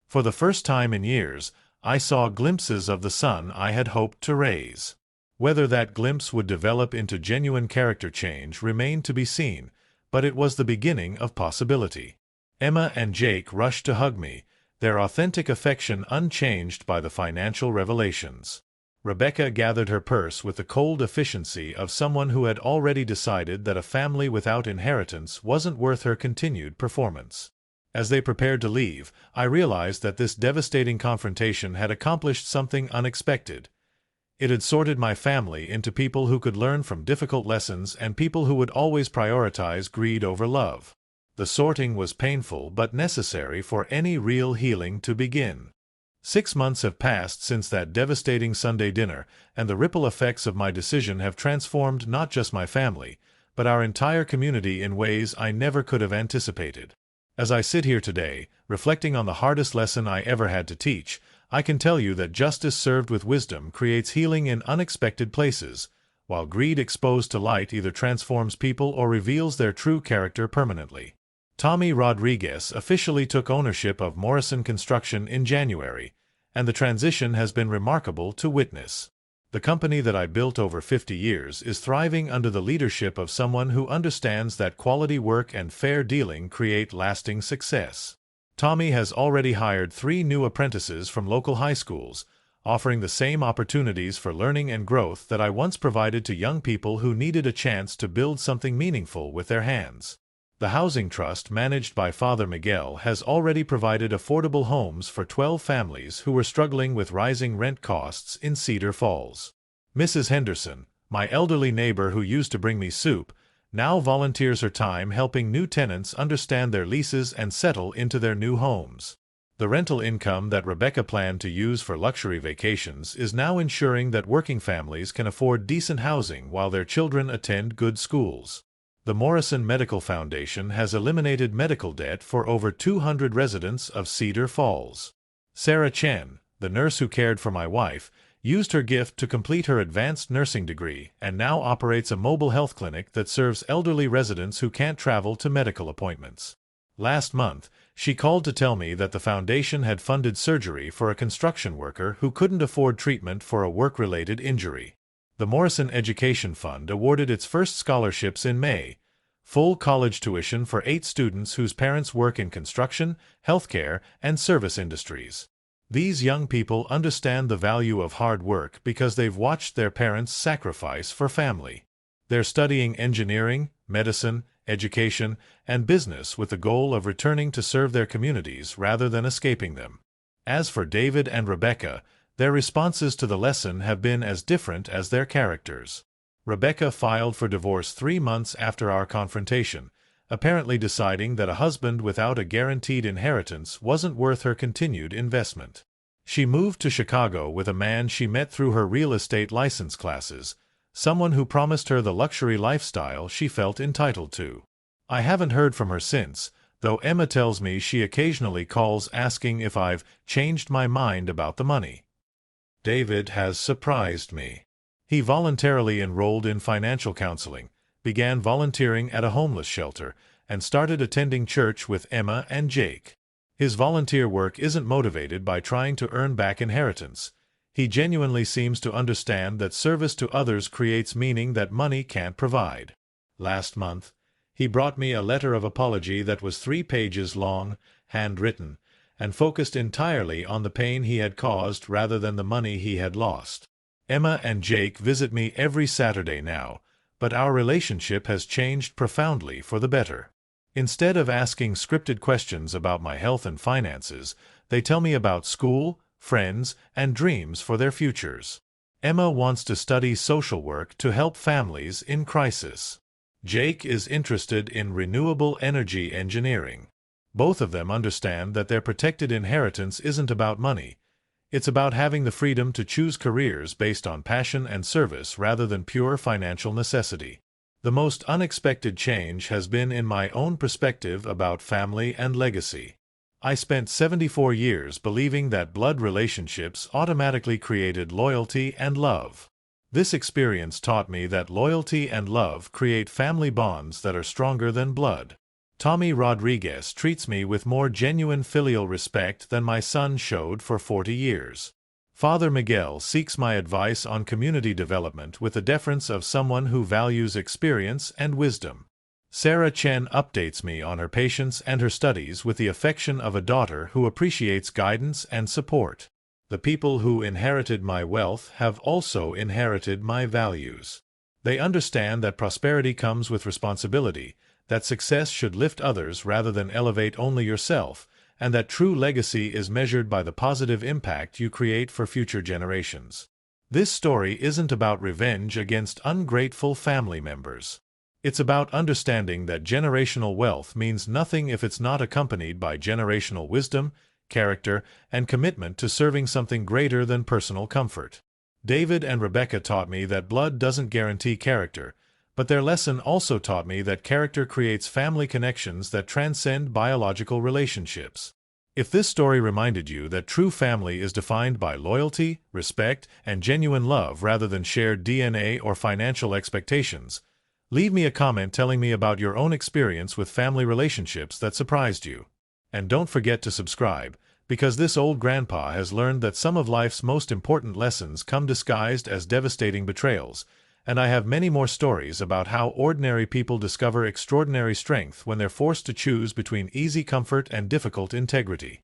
For the first time in years, I saw glimpses of the son I had hoped to raise. Whether that glimpse would develop into genuine character change remained to be seen, but it was the beginning of possibility. Emma and Jake rushed to hug me, their authentic affection unchanged by the financial revelations. Rebecca gathered her purse with the cold efficiency of someone who had already decided that a family without inheritance wasn't worth her continued performance. As they prepared to leave, I realized that this devastating confrontation had accomplished something unexpected. It had sorted my family into people who could learn from difficult lessons and people who would always prioritize greed over love. The sorting was painful but necessary for any real healing to begin. 6 months have passed since that devastating Sunday dinner, and the ripple effects of my decision have transformed not just my family, but our entire community in ways I never could have anticipated. As I sit here today, reflecting on the hardest lesson I ever had to teach, I can tell you that justice served with wisdom creates healing in unexpected places, while greed exposed to light either transforms people or reveals their true character permanently. Tommy Rodriguez officially took ownership of Morrison Construction in January, and the transition has been remarkable to witness. The company that I built over 50 years is thriving under the leadership of someone who understands that quality work and fair dealing create lasting success. Tommy has already hired 3 new apprentices from local high schools, offering the same opportunities for learning and growth that I once provided to young people who needed a chance to build something meaningful with their hands. The Housing Trust, managed by Father Miguel, has already provided affordable homes for 12 families who were struggling with rising rent costs in Cedar Falls. Mrs. Henderson, my elderly neighbor who used to bring me soup, now volunteers her time helping new tenants understand their leases and settle into their new homes. The rental income that Rebecca planned to use for luxury vacations is now ensuring that working families can afford decent housing while their children attend good schools. The Morrison Medical Foundation has eliminated medical debt for over 200 residents of Cedar Falls. Sarah Chen, the nurse who cared for my wife, used her gift to complete her advanced nursing degree and now operates a mobile health clinic that serves elderly residents who can't travel to medical appointments. Last month, she called to tell me that the foundation had funded surgery for a construction worker who couldn't afford treatment for a work-related injury. The Morrison Education Fund awarded its first scholarships in May, full college tuition for 8 students whose parents work in construction, healthcare, and service industries. These young people understand the value of hard work because they've watched their parents sacrifice for family. They're studying engineering, medicine, education, and business with the goal of returning to serve their communities rather than escaping them. As for David and Rebecca, their responses to the lesson have been as different as their characters. Rebecca filed for divorce 3 months after our confrontation, apparently deciding that a husband without a guaranteed inheritance wasn't worth her continued investment. She moved to Chicago with a man she met through her real estate license classes, someone who promised her the luxury lifestyle she felt entitled to. I haven't heard from her since, though Emma tells me she occasionally calls asking if I've changed my mind about the money. David has surprised me. He voluntarily enrolled in financial counseling, began volunteering at a homeless shelter, and started attending church with Emma and Jake. His volunteer work isn't motivated by trying to earn back inheritance. He genuinely seems to understand that service to others creates meaning that money can't provide. Last month, he brought me a letter of apology that was 3 pages long, handwritten, and focused entirely on the pain he had caused rather than the money he had lost. Emma and Jake visit me every Saturday now, but our relationship has changed profoundly for the better. Instead of asking scripted questions about my health and finances, they tell me about school, friends, and dreams for their futures. Emma wants to study social work to help families in crisis. Jake is interested in renewable energy engineering. Both of them understand that their protected inheritance isn't about money. It's about having the freedom to choose careers based on passion and service rather than pure financial necessity. The most unexpected change has been in my own perspective about family and legacy. I spent 74 years believing that blood relationships automatically created loyalty and love. This experience taught me that loyalty and love create family bonds that are stronger than blood. Tommy Rodriguez treats me with more genuine filial respect than my son showed for 40 years. Father Miguel seeks my advice on community development with the deference of someone who values experience and wisdom. Sarah Chen updates me on her patients and her studies with the affection of a daughter who appreciates guidance and support. The people who inherited my wealth have also inherited my values. They understand that prosperity comes with responsibility, that success should lift others rather than elevate only yourself, and that true legacy is measured by the positive impact you create for future generations. This story isn't about revenge against ungrateful family members. It's about understanding that generational wealth means nothing if it's not accompanied by generational wisdom, character, and commitment to serving something greater than personal comfort. David and Rebecca taught me that blood doesn't guarantee character, but their lesson also taught me that character creates family connections that transcend biological relationships. If this story reminded you that true family is defined by loyalty, respect, and genuine love rather than shared DNA or financial expectations, leave me a comment telling me about your own experience with family relationships that surprised you. And don't forget to subscribe, because this old grandpa has learned that some of life's most important lessons come disguised as devastating betrayals, and I have many more stories about how ordinary people discover extraordinary strength when they're forced to choose between easy comfort and difficult integrity.